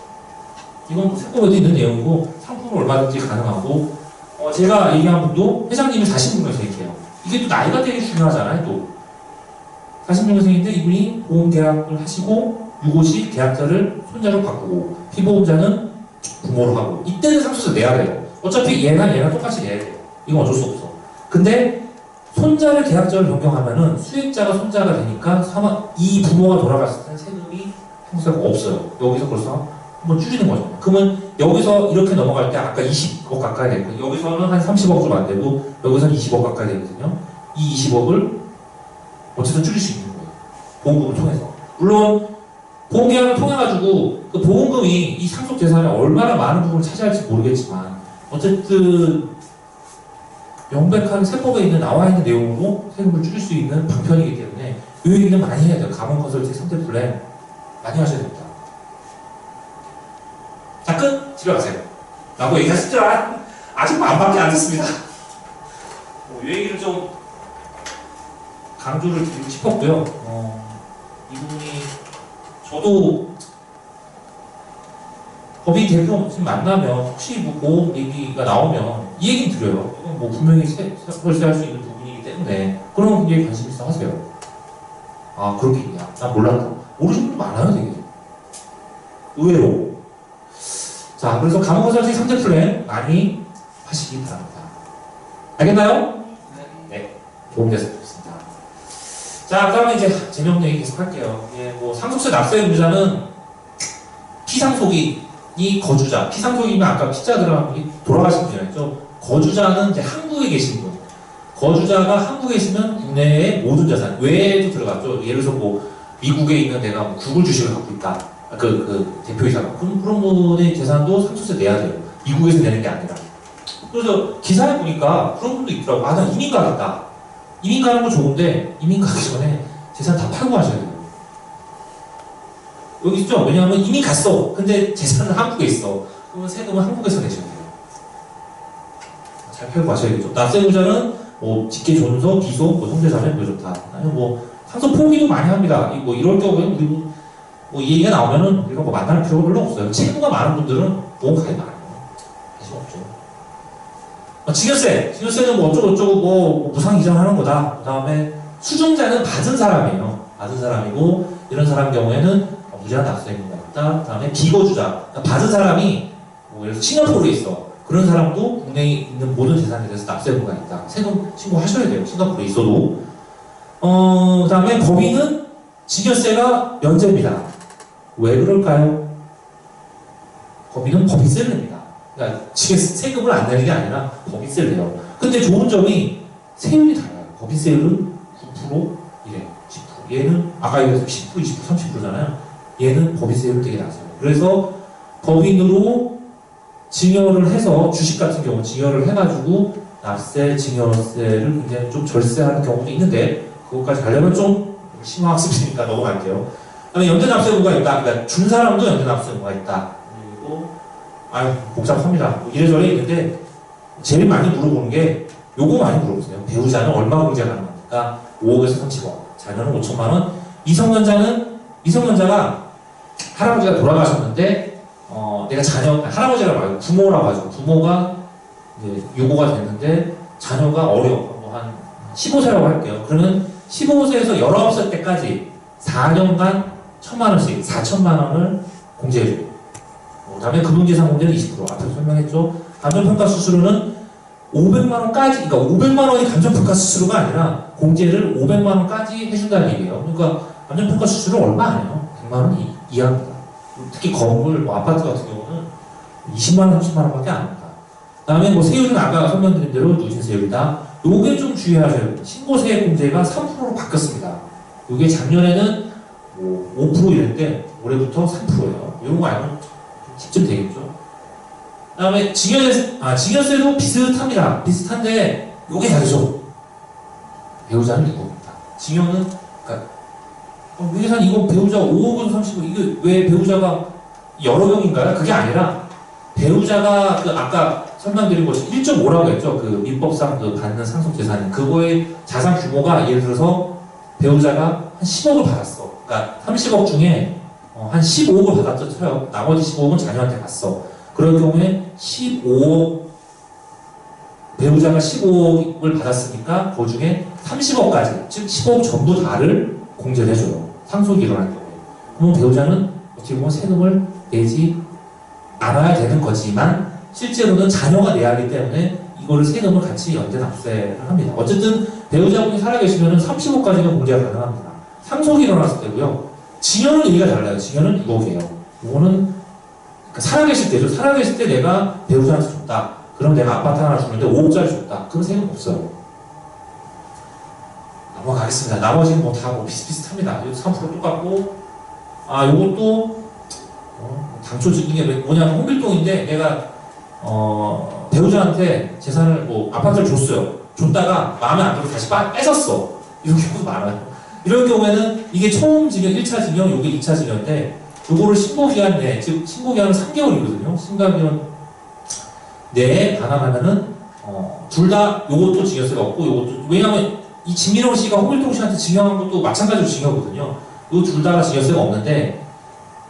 S2: 이건 세법에도 있는 내용이고 상품은 얼마든지 가능하고 제가 얘기한 분도 회장님이 46년생이에요. 이게 또 나이가 되게 중요하잖아요. 또 46년생인데 이분이 보험계약을 하시고 유고시 계약자를 손자로 바꾸고 피보험자는 부모로 하고 이때는 상속세 내야 돼요. 어차피 얘나 똑같이 내야 돼요. 이건 어쩔 수 없어. 근데 손자를 계약자를 변경하면은 수익자가 손자가 되니까 이 부모가 돌아갔을 때는 세금이 상속세가 없어요. 여기서 벌써 한번 줄이는 거죠. 그러면 여기서 이렇게 넘어갈 때 아까 20억 가까이 됐거든요. 여기서는 한 30억 좀 안 되고 여기서는 20억 가까이 되거든요. 이 20억을 어쨌든 줄일 수 있는 거예요. 보험금을 통해서. 물론 보험계약을 통해가지고 그 보험금이 이 상속 재산에 얼마나 많은 부분을 차지할지 모르겠지만 어쨌든 명백하게 세법에 있는 나와 있는 내용으로 세금을 줄일 수 있는 방편이기 때문에 이 얘기는 많이 해야 돼요. 감원 컨설팅 3대 플랜 많이 하셔야 됩니다. 자, 끝! 집에 가세요. 라고 얘기하시지만 아직 반밖에 안 됐습니다. 이 얘기를 좀 강조를 드리고 싶었고요. 이분이 저도 법인 대표 지금 만나면 혹시 뭐 보험 얘기가 나오면 이 얘기는 드려요. 이건 뭐 분명히 설세할 수 있는 부분이기 때문에 그런 굉장히 관심 있어 하세요. 아 그렇게 있냐? 난 몰랐다. 모르시는 분도 많아요 되게. 의외로. 자 그래서 감옥 컨설팅 3대 플랜 많이 하시기 바랍니다. 알겠나요? 네. 도움돼서 좋습니다. 자, 그 다음에 이제 재미없는 얘기 계속 할게요. 예, 뭐 상속세 납세 의무자는 피상속이 거주자, 피상속이면 아까 피자 들어간 분이 돌아가신 분이었죠. 거주자는 이제 한국에 계신 분. 거주자가 한국에 있으면 국내의 모든 자산, 외에도 들어갔죠. 예를 들어서 뭐 미국에 있는 내가 뭐 구글 주식을 갖고 있다. 그 대표이사가. 그런 분의 재산도 상속세 내야 돼요. 미국에서 내는 게 아니라. 그래서 기사에 보니까 그런 분도 있더라고. 아, 나 이민 가겠다. 이민 가는 거 좋은데 이민 가기 전에 재산 다 팔고 하셔야 돼요. 여기 있죠? 왜냐하면 이민 갔어. 근데 재산은 한국에 있어. 그러면 세금은 한국에서 내셔야 돼요. 잘 팔고 하셔야겠죠. 납세의무자는 뭐 직계 존속, 기소, 뭐 형제자매 뭐 좋다. 아니면 뭐 상속 포기도 많이 합니다. 뭐 이럴 경우에 우리 뭐 이 얘기가 나오면은 우리가 뭐 만날 필요가 별로 없어요. 채무가 많은 분들은 보험 가입 안 해요. 관심 없죠. 증여세는 뭐 어쩌고 뭐 무상 이전하는 거다. 그 다음에 수증자는 받은 사람이에요. 받은 사람이고 이런 사람 경우에는 무제한 납세 의무가 있다. 그 다음에 비거주자, 그러니까 받은 사람이 뭐 예를 들어 싱가포르에 있어. 그런 사람도 국내에 있는 모든 재산에 대해서 납세 의무가 있다. 세금 신고하셔야 돼요. 싱가포르에 있어도. 그 다음에 법인은 증여세가 면제입니다. 왜 그럴까요? 법인은 법인세를 냅니다. 그러니까 세금을 안 내는 게 아니라 법인세를 내요. 근데 좋은 점이 세율이 달라요. 법인세율은 9% 이래, 10%. 얘는 아까 얘기해서 10%, 20%, 30%잖아요. 얘는 법인세율이 되게 낮아요. 그래서 법인으로 증여를 해서 주식 같은 경우 증여를 해가지고 납세, 증여세를 굉장히 좀 절세하는 경우도 있는데 그것까지 가려면 좀 심화학습이니까 넘어갈게요. 그다음에 연대납세 의무가 있다. 그러니까 준 사람도 연대납세 의무가 있다. 그리고 복잡합니다. 뭐 이래저래 있는데 제일 많이 물어보는 게 요거 많이 물어보세요. 배우자는 얼마 공제 가능합니까? 5억에서 30억. 자녀는 5천만 원. 미성년자가 할아버지가 돌아가셨는데 내가 할아버지가 말고 부모라고 하죠. 부모가 이제 유고가 됐는데 자녀가 뭐 한 15세라고 할게요. 그러면 15세에서 19살 때까지 4년간 1,000만 원씩 4천만 원을 공제해줘요. 그 다음에 금융재산 공제는 20%. 앞에서 설명했죠. 감정평가 수수료는 500만 원까지, 그러니까 500만 원이 감정평가 수수료가 아니라 공제를 500만 원까지 해준다는 얘기예요. 그러니까 감정평가 수수료 얼마 안 해요. 100만 원 이하입니다. 특히 건물, 뭐 아파트 같은 경우는 20만 원, 30만 원밖에 안 합니다. 그 다음에 뭐 세율은 아까 설명드린 대로 누진세율이다. 요게 좀 주의하셔야 됩니다. 신고세 공제가 3%로 바뀌었습니다. 요게 작년에는 뭐 5% 이랬는데 올해부터 3%예요. 이런 거 알면 10점 되겠죠. 그 다음에 증여세도 비슷합니다. 비슷한데 요게 다르죠. 배우자는 이겁니다. 증여는 그러니까 회계산 이거 배우자 5억에서 30억 이게 왜 배우자가 여러 명인가요? 그게 아니라 배우자가 그 아까 설명드린 것이 1.5라고 했죠. 그 민법상 그 받는 상속재산이 그거의 자산 규모가 예를 들어서 배우자가 한 10억을 받았어. 그러니까 30억 중에 한 15억을 받았죠 쳐요. 나머지 15억은 자녀한테 갔어. 그럴 경우에 15억 배우자가 15억을 받았으니까 그 중에 30억까지 즉 10억 전부 다를 공제를 해줘요. 상속이 일어날 경우에. 그러면 배우자는 어떻게 보면 세금을 내지 않아야 되는 거지만 실제로는 자녀가 내야 하기 때문에 이거를 세금을 같이 연대 납세를 합니다. 어쨌든 배우자분이 살아계시면 30억까지는 공제가 가능합니다. 상속이 일어났을 때고요. 증여는 얘기가 달라요. 증여는 6억이에요. 이거는 살아계실 때죠. 살아계실 때 내가 배우자한테 줬다. 그럼 내가 아파트 하나 주는데 5억짜리 줬다. 그럼 세금 없어요. 넘어가겠습니다. 나머지는 뭐 다 뭐 비슷비슷합니다. 3% 똑같고, 요것도, 당초 이게 뭐냐면 홍길동인데 내가, 배우자한테 재산을 아파트를 줬어요. 줬다가 마음에 안 들어서 다시 뺏었어. 이런 경우도 많아요. 이런 경우에는 이게 처음 증여, 1차 증여, 요게 2차 증여인데, 요거를 신고기한 내, 즉, 신고기한은 3개월이거든요. 신고기한 내에 반환하면은, 둘 다 요것도 증여세가 없고, 요것도, 왜냐면 이 진민호 씨가 홍길동 씨한테 증여한 것도 마찬가지로 증여거든요. 요 둘 다가 증여세가 없는데,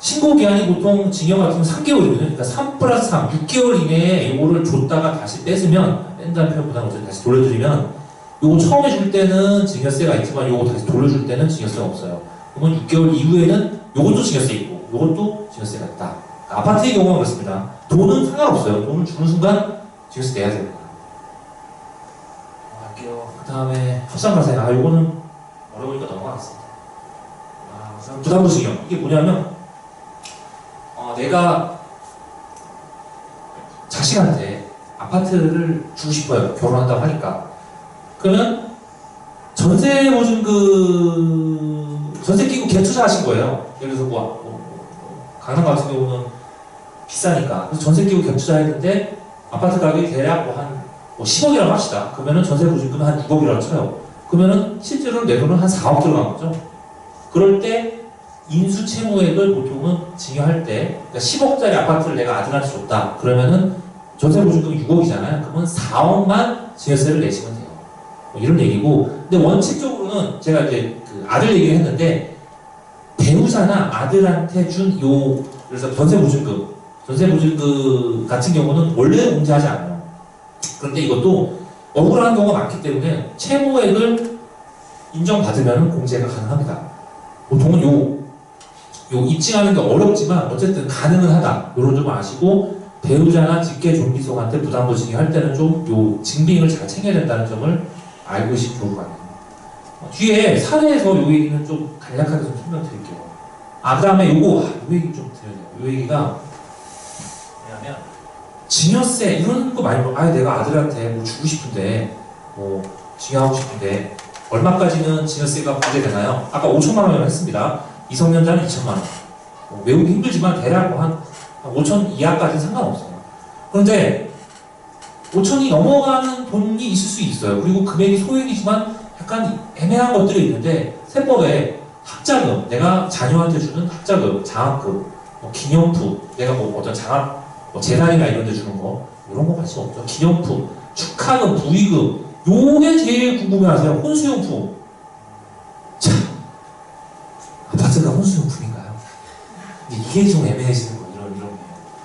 S2: 신고기한이 보통 증여 같은 경우는 3개월이거든요. 그러니까 3 플러스 3, 6개월 이내에 요거를 줬다가 다시 뺏으면, 뺀다는 표현보다는 어쨌든 다시 돌려드리면, 요거 처음에 줄 때는 증여세가 있지만 요거 다시 돌려줄 때는 증여세가 없어요. 그러면 6개월 이후에는 요것도 증여세 있고 요것도 증여세가 있다. 아파트의 경우는 그렇습니다. 돈은 상관없어요. 돈을 주는 순간 증여세 내야 됩니다. 할게요. 그 다음에 협상과세. 요거는 어려우니까 넘어가겠습니다. 부담부 증여. 이게 뭐냐면 내가 자식한테 아파트를 주고 싶어요. 결혼한다고 하니까. 그러면 전세 끼고 갭투자하신 거예요. 예를 들어서 강남 같은 경우는 비싸니까. 그래서 전세 끼고 갭투자했는데 아파트 가격이 대략 한 10억이라고 합시다. 그러면은 전세 보증금은 한 6억이라고 쳐요. 그러면은 실제로는 내 돈은 한 4억 들어간 거죠. 그럴 때 인수 채무액을 보통은 증여할 때, 그러니까 10억짜리 아파트를 내가 아들한테 줬다. 그러면은 전세 보증금이 6억이잖아요. 그러면 4억만 증여세를 내시면 돼요. 이런 얘기고, 근데 원칙적으로는 제가 이제 그 아들 얘기를 했는데, 배우자나 아들한테 준 그래서 전세 보증금 같은 경우는 원래 공제하지 않아요. 그런데 이것도 억울한 경우가 많기 때문에 채무액을 인정받으면 공제가 가능합니다. 보통은 입증하는 게 어렵지만 어쨌든 가능은 하다. 요런 점 아시고, 배우자나 직계 존비속한테 부담부 증여할 때는 좀 증빙을 잘 챙겨야 된다는 점을 알고 계신 좋을 것 같아요. 뒤에 사례에서 요 얘기는 좀 간략하게 좀 설명드릴게요. 그 다음에 요 얘기 좀 드려야 돼요. 요 얘기가 뭐냐면 증여세 이런 거 많이 내가 아들한테 주고 싶은데 증여하고 싶은데 얼마까지는 증여세가 부과되나요? 아까 5천만 원이라고 했습니다. 미성년자는 2천만 원. 외우기 힘들지만 대략 한 5천 이하까지는 상관없어요. 그런데 5천이 넘어가는 돈이 있을 수 있어요. 그리고 금액이 소액이지만 약간 애매한 것들이 있는데 세법에 학자금, 내가 자녀한테 주는 학자금, 장학금, 기념품, 내가 어떤 재산이나 이런 데 주는 거 이런 거 관심 없죠. 기념품, 축하금, 부의금 요게 제일 궁금해하세요. 혼수용품. 참, 아파트가 혼수용품인가요? 이게 좀 애매해지는 거 이런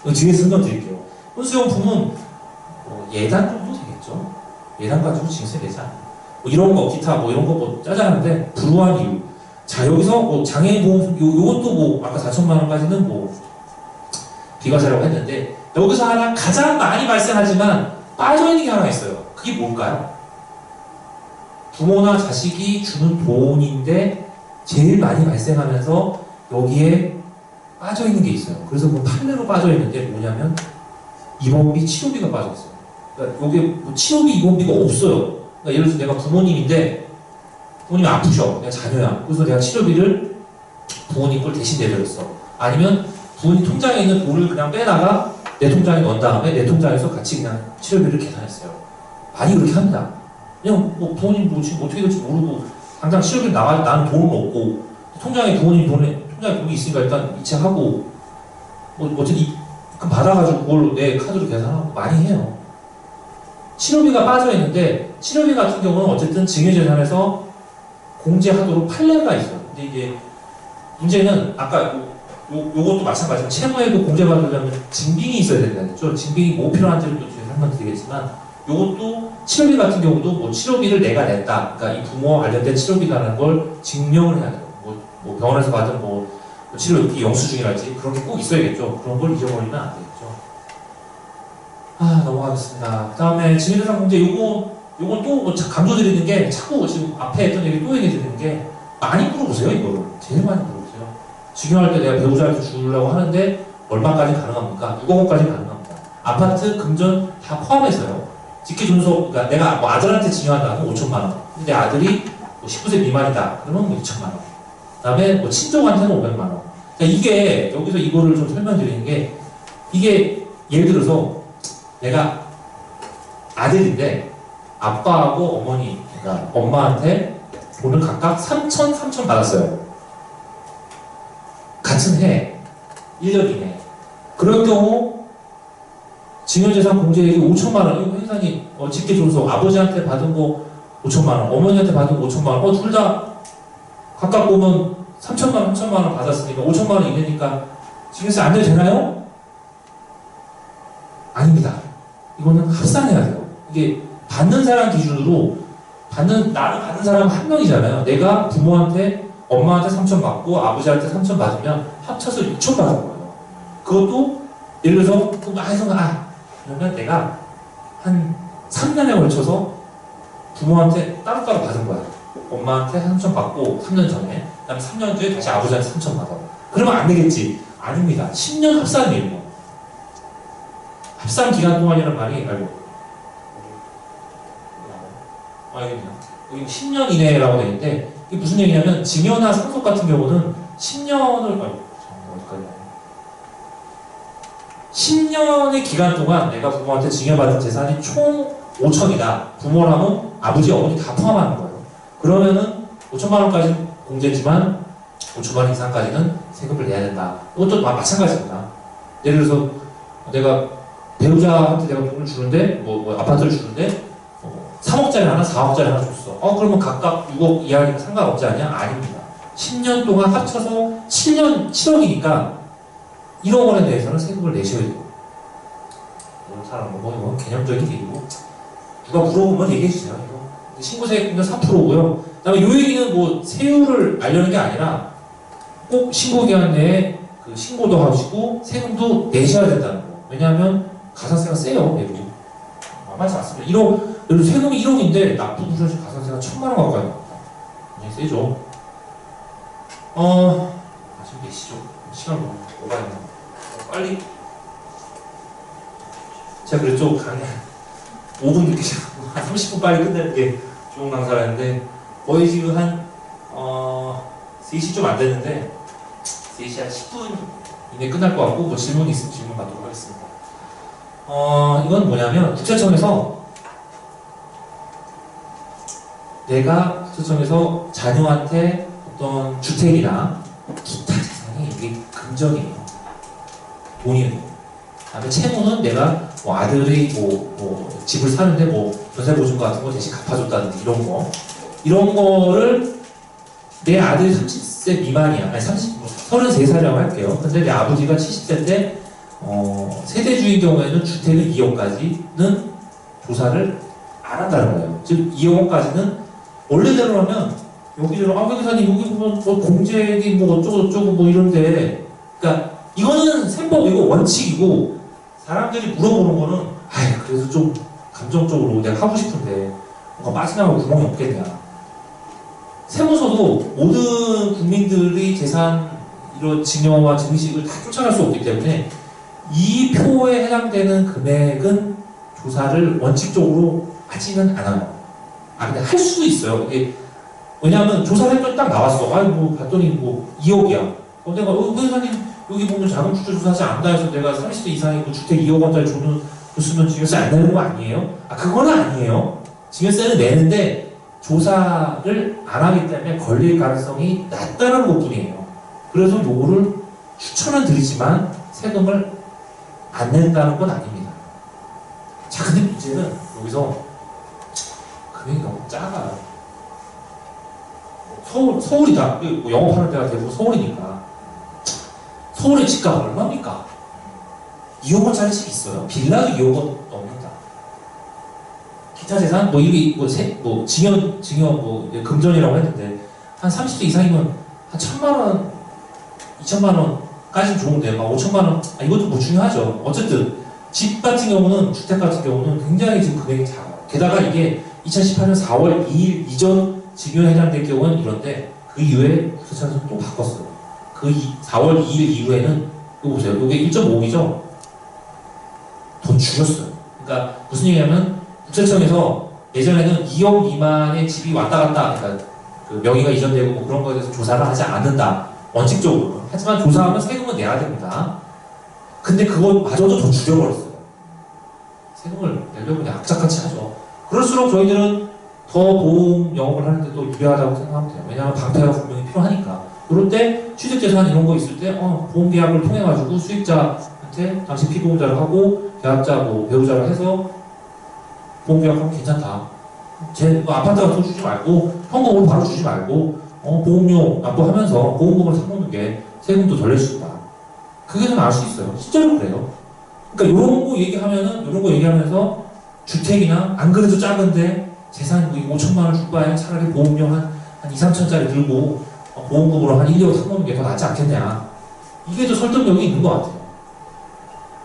S2: 게. 뒤에서 설명드릴게요. 혼수용품은 예단 정도 되겠죠? 예단 가지고 증세 내지 않아요. 이런 거, 기타 이런 거 짜자는데 불우한 이유. 자, 여기서 장애인 보험, 요것도 아까 4천만 원까지는 비과세라고 했는데, 여기서 하나 가장 많이 발생하지만 빠져있는 게 하나 있어요. 그게 뭘까요? 부모나 자식이 주는 돈인데 제일 많이 발생하면서 여기에 빠져있는 게 있어요. 그래서 판례로 빠져있는 게 뭐냐면 입원비, 치료비가 빠져있어요. 그러니까 여기 치료비, 입원비가 없어요. 그러니까 예를 들어서 내가 부모님인데 부모님이 아프셔. 내가 자녀야. 그래서 내가 치료비를 부모님 걸 대신 내드렸어. 아니면 부모님 통장에 있는 돈을 그냥 빼다가 내 통장에 넣은 다음에 내 통장에서 같이 그냥 치료비를 계산했어요. 많이 그렇게 합니다. 그냥 부모님 지금 어떻게 될지 모르고 당장 치료비 나가서 나는 돈은 없고 통장에 통장에 돈이 있으니까 일단 이체하고 어쨌든 그 받아가지고 그걸 내 카드로 계산하고 많이 해요. 치료비가 빠져있는데 치료비 같은 경우는 어쨌든 증여재산에서 공제하도록 판례가 있어요. 근데 이제 문제는 아까 요것도 마찬가지로 채무에도 공제받으려면 징빙이 있어야 된다는 거죠. 징빙이 뭐 필요한지를 또 뒤에 설명드리겠지만 요것도 치료비 같은 경우도 뭐 치료비를 내가 냈다. 그러니까 이 부모와 관련된 치료비라는 걸 증명을 해야 돼요. 뭐 병원에서 받은 뭐 치료비 영수증이랄지 그런 게 꼭 있어야겠죠. 그런 걸 잊어버리면 안 되겠죠. 넘어가겠습니다. 그 다음에 증여재산 공제 요건 또 강조드리는 게 자꾸 지금 앞에 했던 얘기 또 얘기드리는 게 많이 물어보세요. 이거를 제일 많이 물어보세요. 증여할 때 내가 배우자한테 주려고 하는데 얼마까지 가능합니까? 6억 원까지 가능합니다. 아파트, 금전 다 포함해서요. 직계존속, 그러니까 내가 뭐 아들한테 증여한다면 5천만 원. 근데 아들이 뭐 19세 미만이다. 그러면 뭐 2천만 원. 그 다음에 뭐 친족한테는 500만 원. 그러니까 이게 여기서 이거를 좀 설명드리는 게 이게 예를 들어서 내가 아들인데 아빠하고 어머니, 그러니까 엄마한테 돈을 각각 3천 받았어요. 같은 해, 1년 이내. 그럴 경우 증여재산 공제액이 5천만 원. 이거 회사님 직계존속 아버지한테 받은 거 5천만 원, 어머니한테 받은 거 5천만 원. 둘 다 각각 보면 3천만 원, 3천만 원 받았으니까 5천만 원 이내니까 증여세 안 내도 되나요? 아닙니다. 이거는 합산해야 돼요. 이게 받는 사람 기준으로 나는 받는 사람 한 명이잖아요. 내가 부모한테 엄마한테 3천 받고 아버지한테 3천 받으면 합쳐서 6천 받은 거예요. 그것도 예를 들어서 그러면 내가 한 3년에 걸쳐서 부모한테 따로따로 받은 거야. 엄마한테 3천 받고 3년 전에 그 다음에 3년 뒤에 다시 아버지한테 3천 받아. 그러면 안 되겠지. 아닙니다. 10년 합산이에요. 합산 기간 동안이라는 말이 여기 10년 이내라고 되어 있는데 이게 무슨 얘기냐면 증여나 상속 같은 경우는 10년의 기간 동안 내가 부모한테 증여받은 재산이 총 5천이다. 부모라면 아버지, 어머니 다 포함하는 거예요. 그러면은 5천만 원까지 공제지만 5천만 원 이상까지는 세금을 내야 된다. 이것도 마찬가지입니다. 예를 들어서 내가 배우자한테 내가 돈을 주는데 뭐 아파트를 주는데 3억짜리 하나, 4억짜리 하나 줬어. 그러면 각각 6억 이하니까 상관없지 않냐? 아닙니다. 10년 동안 합쳐서 7억이니까 1억 원에 대해서는 세금을 내셔야 돼요. 이건 개념적인 얘기고 누가 물어보면 얘기해 주세요. 신고세액은 4%고요. 그 다음에 이 얘기는 뭐 세율을 알려는 게 아니라 꼭 신고기한 내에 그 신고도 하시고 세금도 내셔야 된다는 거. 왜냐하면 가산세가 세요. 얘도 만만치 않습니다. 1억, 세금이 1억인데 납부 부서진 가산세가 1,000만 원 가까이 굉장히 세죠. 지금 몇 시죠? 시간 너무 오바했나? 빨리. 제가 그랬죠. 강의 5분 늦게 시작하고 한 30분 빨리 끝내는 게 좋은 강사라는데 거의 지금 한 3시 좀 안 됐는데 3시 한 10분 이내 끝날 것 같고 뭐 질문 있으면 질문 받도록 하겠습니다. 이건 뭐냐면 국세청에서 자녀한테 어떤 주택이나 기타 재산이 이게 금전이에요. 돈이에요. 그다음에 채무는 내가 뭐 아들이 뭐 집을 사는데 뭐 전세 보증 같은 거 대신 갚아줬다든지 이런 거를 내 아들이 30세 미만이야. 아니 33살이라고 할게요. 근데 내 아버지가 70세인데 세대주의 경우에는 주택을 2억까지는 조사를 안 한다는 거예요. 즉 2억 원까지는 원래대로라면 여기저기 회계사님 여기 보면 공제액이 뭐 어쩌고 뭐 이런데 그러니까 이거는 셈법이고 원칙이고 사람들이 물어보는 거는 그래도 좀 감정적으로 내가 하고 싶은데 뭔가 빠져나갈 구멍이 없겠냐. 세무서도 모든 국민들이 재산 이런 증여와 증식을 다 쫓아갈 수 없기 때문에 이 표에 해당되는 금액은 조사를 원칙적으로 하지는 않아요. 근데 할 수도 있어요. 이게 왜냐하면 조사를 했더니 딱 나왔어. 뭐 봤더니 뭐 2억이야. 내가 회사님 여기 보면 자금출처 조사하지 않는다 해서 내가 30대 이상이고 주택 2억 원짜리 줬으면 증여세 안 내는 거 아니에요? 그건 아니에요. 증여세는 내는데 조사를 안 하기 때문에 걸릴 가능성이 낮다는 것뿐이에요. 그래서 요거를 추천은 드리지만 세금을 안 낸다는 건 아닙니다. 자, 근데 문제는 여기서 금액이 너무 작아요. 서울이다. 뭐 영업하는 데가 대부분 서울이니까. 서울의 집값 얼마입니까? 2억 원짜리 집 있어요. 빌라도 2억 원 넘는다. 기타 재산 뭐 이게 뭐 징역 뭐 금전이라고 했는데 한 30대 이상이면 한 1,000만 원, 2,000만 원까지는 좋은데 막 5천만 원 이것도 뭐 중요하죠. 어쨌든 집 같은 경우는 주택 같은 경우는 굉장히 지금 금액이 작아요. 게다가 이게 2018년 4월 2일 이전 징역에 해당될 경우는 이런데 그 이후에 국세청에서 또 바꿨어요. 그 4월 2일 이후에는 이거 보세요. 이게 1.5억이죠. 돈 줄였어요. 그러니까 무슨 얘기냐면 국세청에서 예전에는 2억 미만의 집이 왔다 갔다 그러니까 그 명의가 이전되고 뭐 그런 거에 대해서 조사를 하지 않는다. 원칙적으로. 하지만 조사하면 세금은 내야 됩니다. 근데 그것마저도 더 줄여버렸어요. 세금을 내려고 그냥 악착같이 하죠. 그럴수록 저희들은 더 보험 영업을 하는데 또 유리하다고 생각하면 돼요. 왜냐하면 방패가 분명히 필요하니까. 그럴 때 취득재산 이런 거 있을 때 보험 계약을 통해 가지고 수익자한테 당신 피보험자를 하고 계약자 뭐 배우자를 해서 보험 계약하면 괜찮다. 뭐 아파트 같은 거 주지 말고 현금으로 바로 주지 말고 보험료 납부하면서 보험금을 사놓는 게 세금도 덜 낼 수 있다. 그게 좀 알 수 있어요. 실제로 그래요. 그러니까 이런 거 얘기하면서 주택이나 안 그래도 작은데 재산 5천만 원 줄 바에 차라리 보험료 한 2, 3천짜리 들고 보험금으로 한 1, 2억 사놓는 게 더 낫지 않겠냐. 이게 더 설득력이 있는 것 같아요.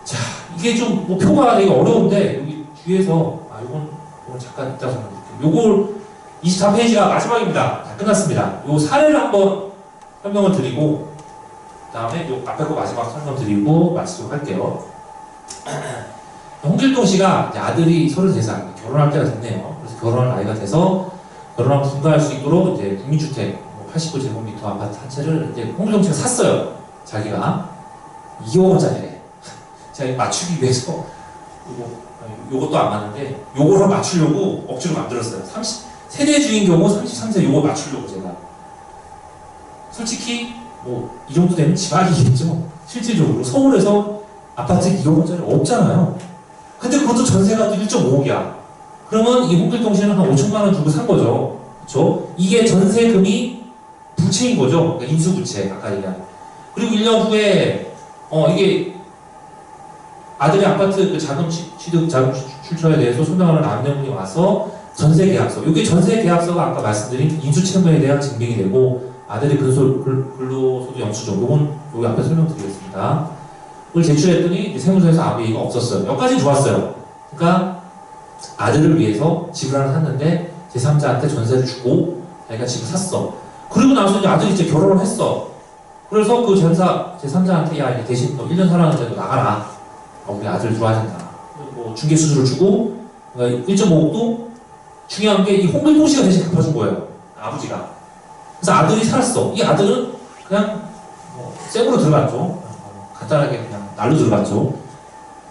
S2: 자, 이게 좀 뭐 표가 되게 어려운데 여기 뒤에서 이건 잠깐 이따 설명드릴게요. 요걸 24페이지가 마지막입니다. 다 끝났습니다. 요 사례를 한번 설명을 드리고 그 다음에 요 앞에 거 마지막 설명드리고 마치도록 할게요. 홍길동 씨가 아들이 33살 결혼할 때가 됐네요. 그래서 결혼할 나이가 돼서 결혼하면 분가할 수 있도록 이제 국민주택 89제곱미터 아파트 한 채를 이제 홍길동 씨가 샀어요. 자기가 2억 원짜리래. 제가 맞추기 위해서 요것도 안 맞는데 요거를 맞추려고 억지로 만들었어요. 세대 주인 경우 33세 요거 맞추려고 제가. 솔직히 뭐 이 정도 되면 지방이겠죠. 실질적으로 서울에서 아파트 2억 원짜리 없잖아요. 근데 그것도 전세가 또 1.5억이야. 그러면 이 홍길동 씨는 한 5천만 원 주고 산 거죠. 그렇죠? 이게 전세금이 부채인 거죠. 그러니까 인수부채 아까 얘기한. 그리고 1년 후에 이게 아들의 아파트 그 자금 취득 자금 출처에 대해서 소명하는 안내문이 와서 전세 계약서. 이게 전세 계약서가 아까 말씀드린 인수채무에 대한 증빙이 되고 아들의 근로소득 영수증. 요건 여기 앞에 설명드리겠습니다. 그걸 제출했더니 세무서에서 아무 얘기가 없었어요. 여기까지 좋았어요. 그러니까 아들을 위해서 집을 하나 샀는데 제3자한테 전세를 주고 자기가 집을 샀어. 그리고 나서 이제 아들이 이제 결혼을 했어. 그래서 그 제3자한테 야 이제 대신 너 1년 살았는데 너 나가라. 우리 아들 들어와야 된다. 뭐 중개 수수료 주고 1.5억도 중요한 게 이 홍길동 씨가 대신 갚아준 거예요. 아버지가. 그래서 아들이 살았어. 이 아들은 그냥 생으로 들어갔죠. 간단하게 그냥 날로 들어갔죠.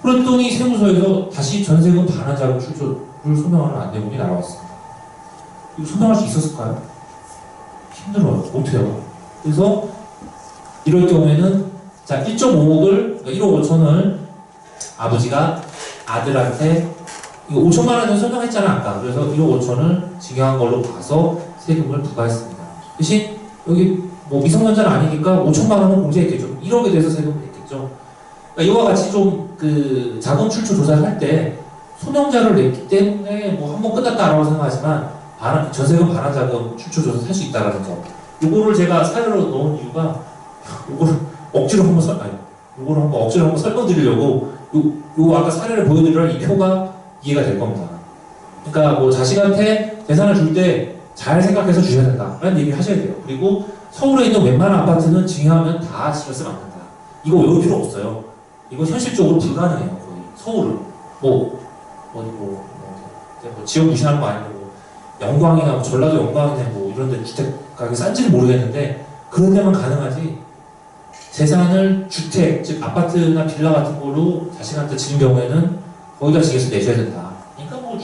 S2: 그랬더니 세무서에서 다시 전세금 반환 자금 출처를 소명하는 안내문이 날아왔습니다. 이거 소명할 수 있었을까요? 힘들어요. 못해요. 그래서 이럴 경우에는 자 1.5억을 1억 5천을 아버지가 아들한테 이거 5천만 원을 설명했잖아 아까. 그래서 1억 5천을 증여한 걸로 봐서 세금을 부과했습니다. 대신 여기 뭐 미성년자는 아니니까 5천만 원은 공제했겠죠. 1억에 대해서 세금을 냈겠죠. 그러니까 이와 같이 좀 그 자금 출처 조사를 할 때 소명자를 냈기 때문에 뭐 한 번 끝났다라고 생각하지만 전세금 반환 자금 출처 조사 할 수 있다라는 점. 요거를 제가 사례로 넣은 이유가 요거를 억지로 한번 설명드리려고 요 아까 사례를 보여드리려 이 표가 이해가 될 겁니다. 그러니까 뭐 자식한테 재산을 줄 때 잘 생각해서 주셔야 된다라는 얘기를 하셔야 돼요. 그리고 서울에 있는 웬만한 아파트는 증여하면 다 스트레스 받는다. 이거 외울 필요 없어요. 이거 현실적으로 불가능해요. 거의 서울은 지역 무시하는 거 아니고 영광이나 전라도 영광이나 뭐 이런데 주택 가격이 싼지는 모르겠는데 그런 데만 가능하지. 재산을 주택, 즉 아파트나 빌라 같은 걸로 자식한테 지는 경우에는 거기다 징해서 내셔야 된다. 그러니까 뭐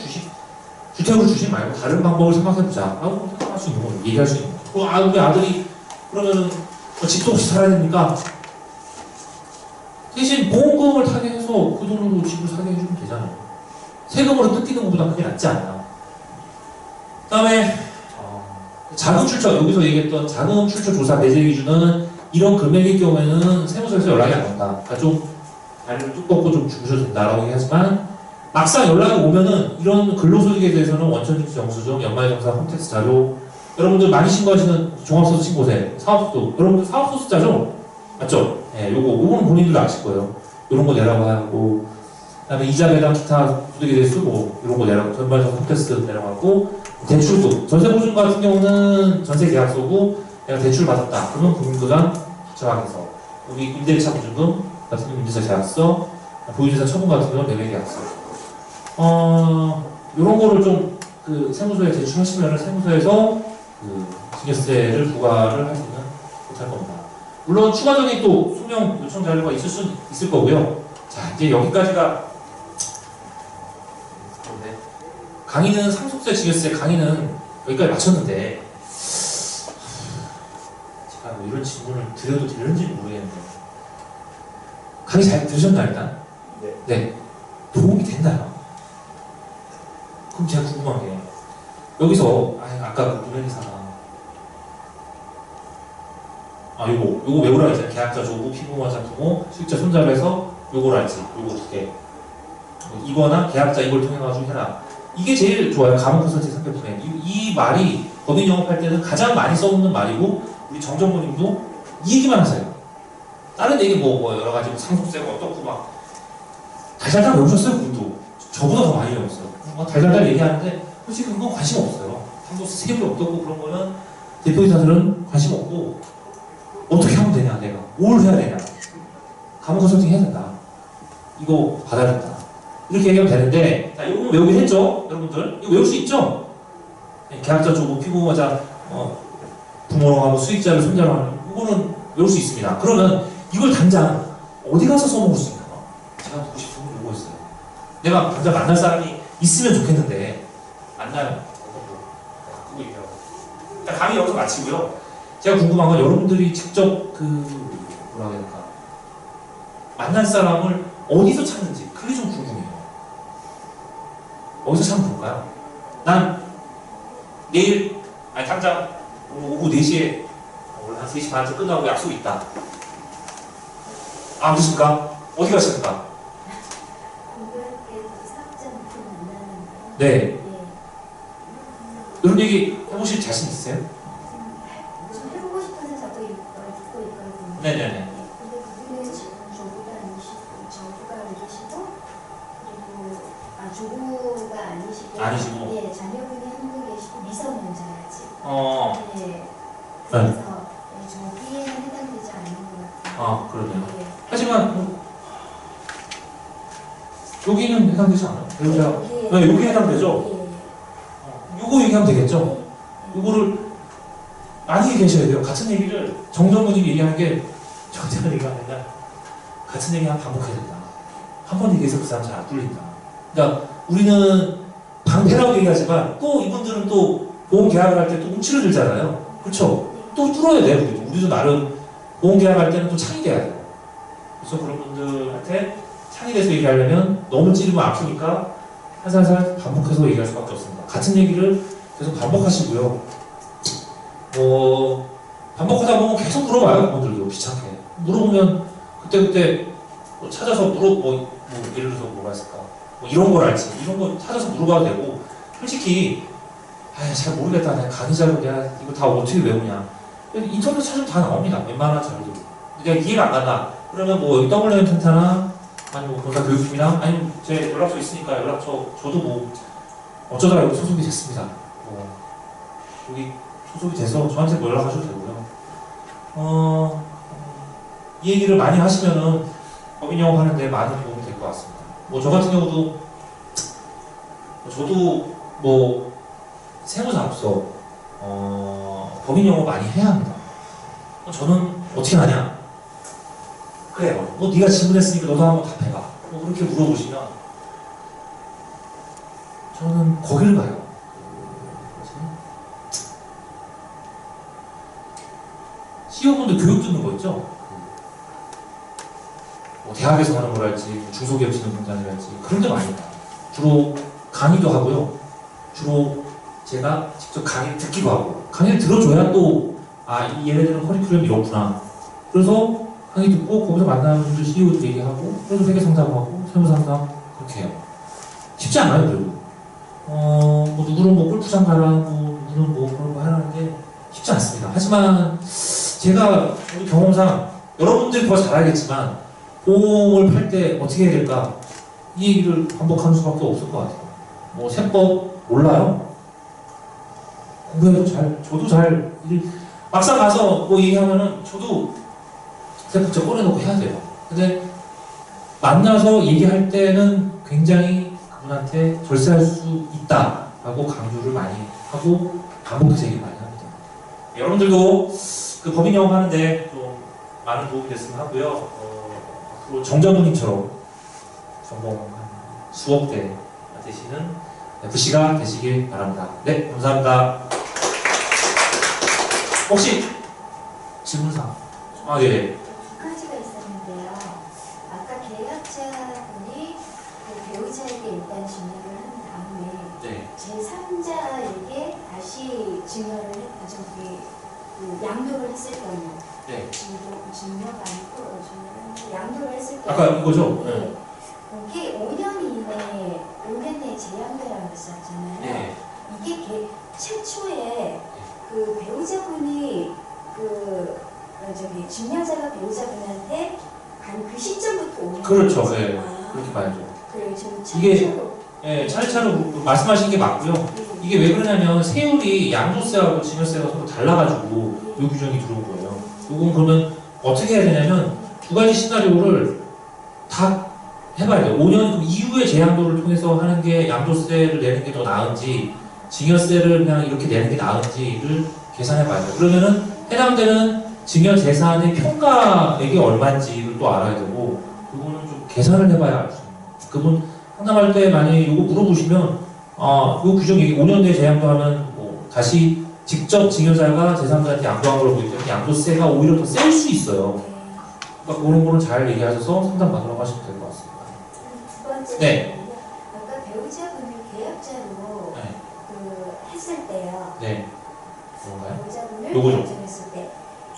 S2: 주택으로 주지 말고 다른 방법을 생각해보자. 생각할 수 있는 거예요. 얘기할 수 있는 거예요. 우리 아들이 그러면은 집도 없이 살아야 됩니까? 대신 보험금을 타게 해서 그 돈으로 집을 사게 해주면 되잖아요. 세금으로 뜯기는 것보다 그게 낫지 않나. 그 다음에 자금 출처, 여기서 얘기했던 자금 출처 조사 배제 기준은 이런 금액일 경우에는 세무서에서 연락이 안 온다. 그러니까 좀 다리를 두껍고 좀 주무셔도 된다라고 얘기하지만 막상 연락이 오면은 이런 근로소득에 대해서는 원천징수 영수증, 연말정산, 홈택스 자료, 여러분들 많이 신고하시는 종합소득 신고세, 사업소득, 여러분들 사업소득자죠? 맞죠? 예, 요거는 본인들도 아실 거예요. 요런 거 내라고 하고, 그다음에 이자 배당 기타 소득에 대해서 뭐 이런 거 내라고, 연말정산, 홈택스 내라고 하고, 대출도 전세보증 같은 경우는 전세계약서고 내가 대출 받았다. 그러면 금융기관 기초항에서 우리 임대차 보증금 같은 경우 임대차 계약서, 보유재산 처분 같은 경우는 매매계약서. 이런 거를 좀 그 세무서에 제출하시면은 세무서에서 그 증여세를 부과를 할 수 있는 못할 겁니다. 물론 추가적인 또 소명 요청 자료가 있을 수 있을 거고요. 자, 이제 여기까지가 강의는 상속세, 증여세 강의는 여기까지 마쳤는데 제가 뭐 이런 질문을 드려도 되는지 모르겠는데 강의 잘 들으셨나요 일단? 네. 도움이 됐나요? 그럼 제가 궁금한 게 여기서 아까 그 노래기사가 요거 외우라 했잖아요. 계약자 조부, 피부모자 부모, 수익자 손자로 해서 요걸 알지. 요거 두 개. 이거나 계약자 이걸 통해 가지고 해라. 이게 제일 좋아요. 감옥 컨설팅 상표품에. 이 말이 법인 영업할 때는 가장 많이 써먹는 말이고 우리 정전부님도 이 얘기만 하세요. 다른 얘기 뭐 여러 가지 상속세가 어떻고 막 달달달 외우셨어요. 그분도 저보다 더 많이 외웠어요. 달달달 얘기하는데 솔직히 그건 관심 없어요. 상속세 세율이 어떻고 그런 거는 대표이사들은 관심 없고 어떻게 하면 되냐 내가 뭘 해야 되냐 감옥 컨설팅 해야 된다. 이거 받아야 된다. 이렇게 얘기하면 되는데, 자, 이거 외우긴 했죠? 여러분들? 이거 외울 수 있죠? 계약자 조부, 피부모자, 부모하고 수익자를 손자로 하는, 이거는 외울 수 있습니다. 그러면 이걸 당장 어디 가서 써먹을 수 있나? 제가 듣고 싶은 건 이거 있어요. 내가 당장 만날 사람이 있으면 좋겠는데, 만나요. 그거 얘기하고. 일단 강의 여기서 마치고요. 제가 궁금한 건 여러분들이 직접 뭐라 해야 될까? 만날 사람을 어디서 찾는지, 그게 좀 궁금해요. 어디서 찾으면 볼까요? 난 내일, 당장 오후 4시에, 원래 한 3시 반쯤 끝나고 약속이 있다. 그렇습니까? 어디 가십니까?
S3: 고객께서 사업자 목표 만나는 거.
S2: 네. 이런 얘기 해보실 자신 있으세요?
S3: 좀 해보고 싶어서 자꾸 이걸 듣고 있거든요.
S2: 네네네.
S3: 근데 그분은 지금 조부가 아니시고 저부가 계시고 그리고 조부가 아니시고 예, 자녀분이 한분 계시고 미성년자야지. 예. 그래서 조기에는 해당되지 않는 것 같아요.
S2: 그러네요.
S3: 예.
S2: 하지만 여기는 해당되지 않아요? 배우자. 네, 여기 해당되죠?
S3: 예.
S2: 요거 얘기하면 되겠죠? 요거를 많이 계셔야 돼요. 같은 얘기를 정정부님이 얘기하는 게 저한테 얘기가 아니라 같은 얘기 한번 반복해야 된다. 한 번 얘기해서 그 사람 잘 안 뚫린다. 그러니까 우리는 방패라고 얘기하지만 또 이분들은 또 보험 계약을 할 때 또 움츠러 들잖아요. 그렇죠? 또 뚫어야 돼요. 우리도 나름 보험 계약할 때는 또 창이 돼야 돼요. 그래서 그런 분들한테 창이 돼서 얘기하려면 너무 찌르면 아프니까 살살살 반복해서 얘기할 수밖에 없습니다. 같은 얘기를 계속 반복하시고요. 반복하다 보면 계속 물어봐요. 그분들도 귀찮게. 물어보면 그때그때 찾아서 예를 들어서 뭐가 있을까? 이런 걸 알지. 이런 거 찾아서 물어봐도 되고 솔직히 잘 모르겠다. 내가 강의 자료 내가 이거 다 어떻게 외우냐. 인터넷 찾으면 다 나옵니다. 웬만한 자료들. 내가 이해가 안 간다. 그러면 여기 WM 텐타나 아니면 본사 교육팀이나 아니면 제 연락처 있으니까 저도 어쩌다가 여기 소속이 됐습니다. 여기 소속이 돼서 저한테 연락하셔도 되고요. 이 얘기를 많이 하시면은 법인 영업하는데 많은 도움이 될 것 같습니다. 저 같은 경우도 저도 세무사업소 법인 영업 많이 해야 합니다. 저는 어떻게 하냐? 그래요. 네가 질문했으니까 너도 한번 답해봐. 그렇게 물어보시면 저는 거기를 가요. CEO분들 교육 듣는 거 있죠? 대학에서 하는 거랄지 중소기업 진흥공단이랄지 그런 데 많이 가요. 주로 강의도 하고요. 주로 제가 직접 강의 듣기도 하고 강의를 들어줘야 또 얘네들은 커리큘럼이 이렇구나. 그래서 강의 듣고 거기서 만나는 분들 CEO도 얘기하고 그래서 회계 상담하고 세무 상담 그렇게 해요. 쉽지 않아요, 그리고. 뭐 누구는 뭐 골프장 가라고 누구는 뭐 그런 거 하라는 게 쉽지 않습니다. 하지만 제가 우리 경험상 여러분들이 더 잘 알겠지만 보험을 팔 때 어떻게 해야 될까? 이 얘기를 반복하는 수밖에 없을 것 같아요. 뭐 세법 몰라요? 공부해도 저도 잘 막상 가서 뭐 얘기하면은 저도 세법책 꺼내놓고 해야 돼요. 근데 만나서 얘기할 때는 굉장히 그분한테 절세할 수 있다라고 강조를 많이 하고 반복해서 얘기를 많이 합니다. 여러분들도 그 법인 영업하는데 좀 많은 도움이 됐으면 하고요. 앞으로 정전부님처럼 전공 한 수억 대 되시는 FC가 되시길 바랍니다. 네, 감사합니다. 혹시 질문사항? 네.
S3: 두 가지가 있었는데요. 아까 계약자분이 그 배우자에게 일단 증여를 한 다음에
S2: 네.
S3: 제3자에게 다시 증여를 그 양도를 했을 경우
S2: 네.
S3: 증여가 아니고 양도를 했을 경우
S2: 아까 이거죠?
S3: 네. 그게 5년 이내에 5년 내에 재양도라고 했었잖아요.
S2: 네.
S3: 이게 최초에 그 배우자분이 증여자가 배우자분한테 간 그 시점부터 5년.
S2: 그렇죠. 네. 그렇게 봐야죠.
S3: 그래 좀
S2: 이게-
S3: 차례로.
S2: 네, 차례차례 말씀하신 게 맞고요. 이게 왜 그러냐면 세율이 양도세하고 증여세가 서로 달라가지고 이 규정이 들어온 거예요. 이건 그러면 어떻게 해야 되냐면 두 가지 시나리오를 다 해봐야 돼요. 5년 이후에 재양도를 통해서 하는 게 양도세를 내는 게 더 나은지 증여세를 그냥 이렇게 내는 게 나은지를 계산해봐야 돼요. 그러면은 해당되는 증여 재산의 평가액이 얼마인지를 또 알아야 되고 그거는 좀 계산을 해봐야 알 수 있는 거예요. 그분 상담할 때 만약에 이거 물어보시면 요 규정 얘기 5년 내에 재양도하면 뭐 다시 직접 증여자가 제3자한테 양도한 걸 보기 때문에 양도세가 오히려 더 셀 수 있어요. 그러니까 그런 거는 잘 얘기하셔서 상담 받으라고 하시면 될 것 같습니다.
S3: 두 번째.
S2: 네.
S3: 아까 배우자분을 계약자로
S2: 네.
S3: 했을 때요.
S2: 네. 뭔가요?
S3: 배우자분을
S2: 요거죠.
S3: 계약자로 했을 때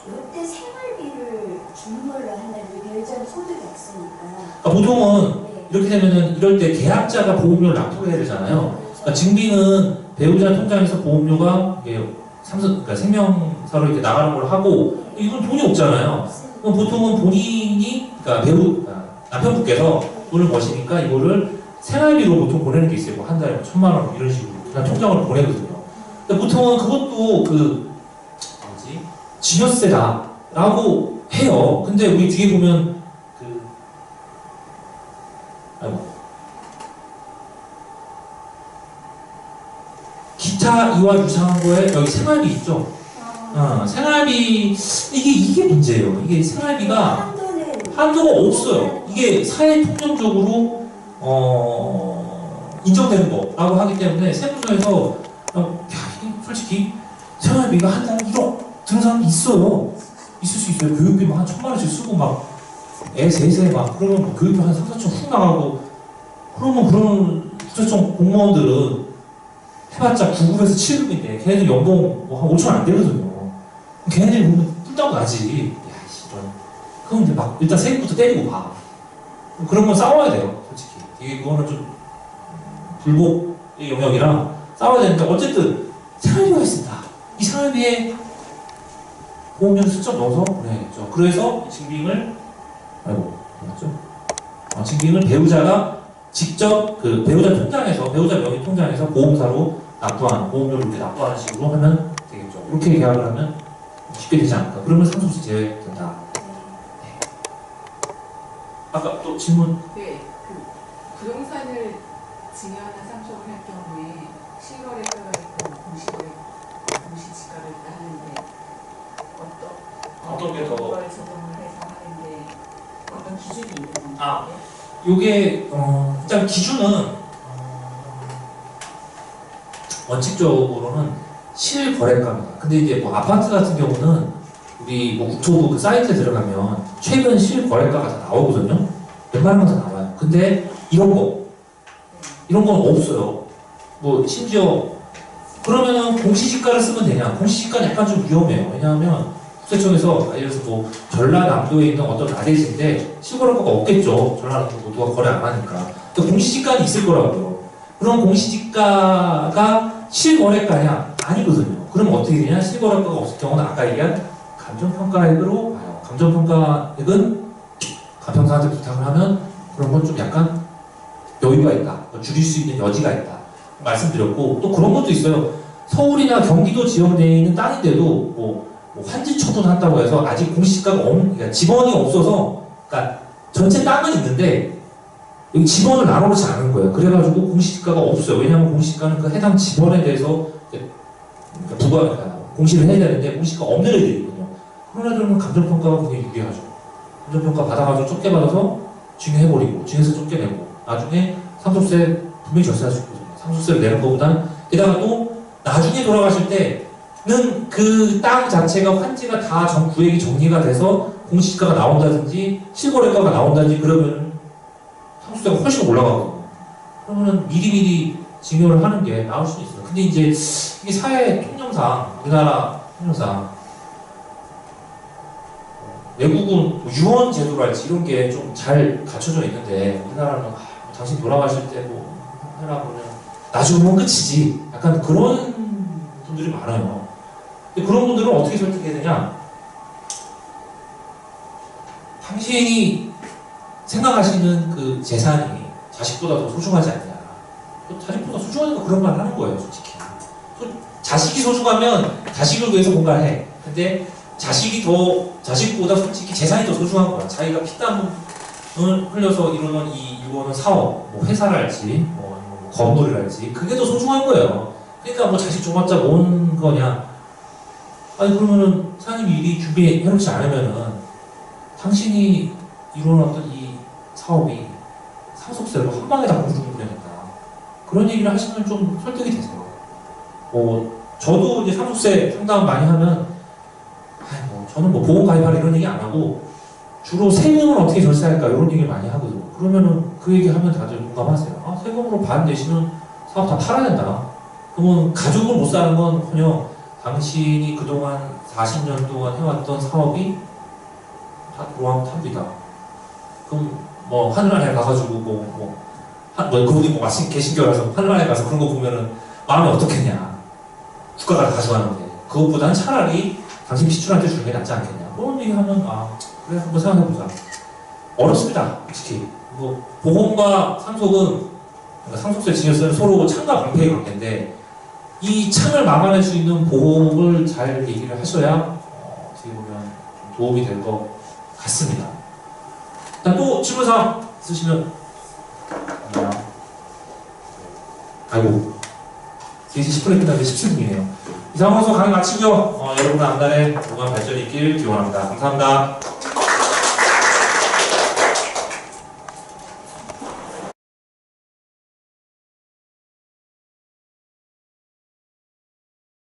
S3: 이때 생활비를 주는 걸로 한다는 게 배우자는 소득이 없으니까.
S2: 그러니까 보통은
S3: 네.
S2: 이렇게 되면은 이럴 때 계약자가 보험료를 납부를 해야 되잖아요. 그러니까 증빙은 배우자 통장에서 보험료가 이게 그러니까 생명사로 이렇게 나가는 걸 하고 이건 돈이 없잖아요. 그럼 보통은 본인이 그러니까 그러니까 남편분께서 돈을 버시니까 이거를 생활비로 보통 보내는 게 있어요. 뭐 한 달에 1,000만 원 이런 식으로 그냥 통장으로 보내거든요. 근데 보통은 그것도 증여세다라고 해요. 근데 우리 뒤에 보면 기타 이와 유사한 거에 여기 생활비 있죠? 생활비 이게 문제예요. 이게 생활비가 한도가 없어요. 이게 사회 통념적으로 인정되는 거라고 하기 때문에 세무서에서 이게 솔직히 생활비가 한 달에 1억 드는 사람이 있어요. 있을 수 있어요. 교육비 막 한 1,000만 원씩 쓰고 막 애 셋에 막 그러면 뭐 교육비 한 3, 4천 훅 나가고 그러면 그런 구체청 공무원들은 해봤자 9급에서 7급인데 걔네들 연봉 뭐 한 5천 원 안 되거든요. 걔네들이 보면 뿔다고 나지. 야이씨 그럼 이제 막 일단 세금부터 때리고 봐. 그런 건 싸워야 돼요. 솔직히 이게 그거는 좀 불복의 영역이라 싸워야 되는데 어쨌든 생활비가 있습니다. 이 생활비에 보험료를 슬쩍 넣어서 보내야겠죠. 그래서 증빙을 맞죠? 증빙을 배우자가 직접 그 배우자 통장에서 배우자 명의 통장에서 보험사로 납부한 보험료를 이렇게 납부하는 식으로 하면 되겠죠. 이렇게 계약을 하면 쉽게 되지 않을까. 그러면 상속세 제외된다. 네. 아까 또 질문.
S5: 네, 그 부동산을 증여하나 상속을 할 경우에 실거래가가 있고 공시지가를 하는데
S2: 어떤 게 더?
S5: 그걸 적용을 해서 하는데 어떤 기준이 있는 건가요?
S2: 요게 일단 기준은 원칙적으로는 실거래가입니다. 근데 이제 뭐 아파트 같은 경우는 우리 뭐 국토부 그 사이트에 들어가면 최근 실거래가가 다 나오거든요. 웬만하면 다 나와요. 근데 이런 건 없어요. 뭐 심지어 그러면은 공시지가를 쓰면 되냐? 공시지가는 약간 좀 위험해요. 왜냐하면 국세청에서 예를 들어서 뭐 전라남도에 있는 어떤 나대지인데 실거래가가 없겠죠. 전라남도 누가 거래 안 하니까. 또 공시지가는 있을 거라고요. 그런 공시지가가 실거래가냐? 아니거든요. 그러면 어떻게 되냐? 실거래가가 없을 경우는 아까 얘기한 감정평가액으로 봐요. 감정평가액은 가평사한테 부탁을 하면 그런 건 좀 약간 여유가 있다. 줄일 수 있는 여지가 있다. 말씀드렸고 또 그런 것도 있어요. 서울이나 경기도 지역내에 있는 땅인데도 뭐 환지 처분한다고 해서 아직 공시지가가 그러니까 지번이 없어서 그러니까 전체 땅은 있는데 여기 지번을 나눠놓지 않은 거예요. 그래가지고 공시지가가 없어요. 왜냐하면 공시지가는 그 해당 지번에 대해서 그러니까 공시를 해야 되는데 공시지가가 없는 애들이거든요. 그런 애들은 감정평가가 굉장히 유리하죠. 감정평가 받아가지고 쫓게 받아서 증여해버리고 증여세 쫓겨내고 나중에 상속세 분명히 절세할 수 있거든요. 상속세를 내는 것보단 게다가 또 나중에 돌아가실 때는 그 땅 자체가 환지가 다 구획이 정리가 돼서 공시지가가 나온다든지 실거래가가 나온다든지 그러면 상속세가 훨씬 올라가거든요. 그러면은 미리미리 증여를 하는 게 나을 수 있어요. 근데 이제 이게 사회 통념상 우리나라 통념상 외국은 유언 제도랄지 이런 게 좀 잘 갖춰져 있는데 우리나라는 당신 돌아가실 때 뭐 해라 그러면 나중에 보면 끝이지. 약간 그런 분들이 많아요. 근데 그런 분들은 어떻게 설득해야 되냐? 당신이 생각하시는 그 재산이 자식보다 더 소중하지 않냐. 자식보다 소중하니까 그런 말 하는 거예요, 솔직히. 자식이 소중하면 자식을 위해서 뭔가를 해. 근데 자식보다 솔직히 재산이 더 소중한 거야. 자기가 피땀을 흘려서 이루는 이 유언은 사업, 뭐 회사랄지, 뭐 건물이랄지, 그게 더 소중한 거예요. 그러니까 뭐 자식 줘봤자 뭔 거냐. 아니, 그러면은 사장님이 일이 준비해놓지 않으면은 당신이 이루어놨던 이 사업이 상속세로 한 방에 다 공중을 부려낸다. 그런 얘기를 하시면 좀 설득이 되세요. 저도 이제 상속세 상담 많이 하면 저는 뭐 보험 가입하라 이런 얘기 안 하고 주로 세금을 어떻게 절세할까 이런 얘기를 많이 하거든요. 그러면은 그 얘기 하면 다들 공감하세요. 세금으로 반 내시는 사업 다 팔아야 된다. 그러면 가족을 못 사는 건커녕 당신이 그동안 40년 동안 해왔던 사업이 다 고황탑이다. 그럼 뭐 하늘나라에 가가지고 그분이 뭐 마침 계신 줄 알아서 하늘나라에 가서 그런 거 보면은 마음이 어떻겠냐. 국가가 다 가져가는데 그것보다는 차라리 당신 시출한테 주는 게 낫지 않겠냐. 그런 얘기 하면 그래 한번 생각해보자. 어렵습니다. 솔직히 보험과 상속은 상속세 증여세는 서로 창과 방패의 관계인데 이 창을 막아낼 수 있는 보험을 잘 얘기를 하셔야 어떻게 보면 좀 도움이 될 것 같습니다. 일단 또 질문사항 있으시면 아이고 3시 10분에 끝나는데 17분이네요. 이상으로서 강의 마치고요. 여러분의 앞날에 건강한 발전이 있길 기원합니다. 감사합니다.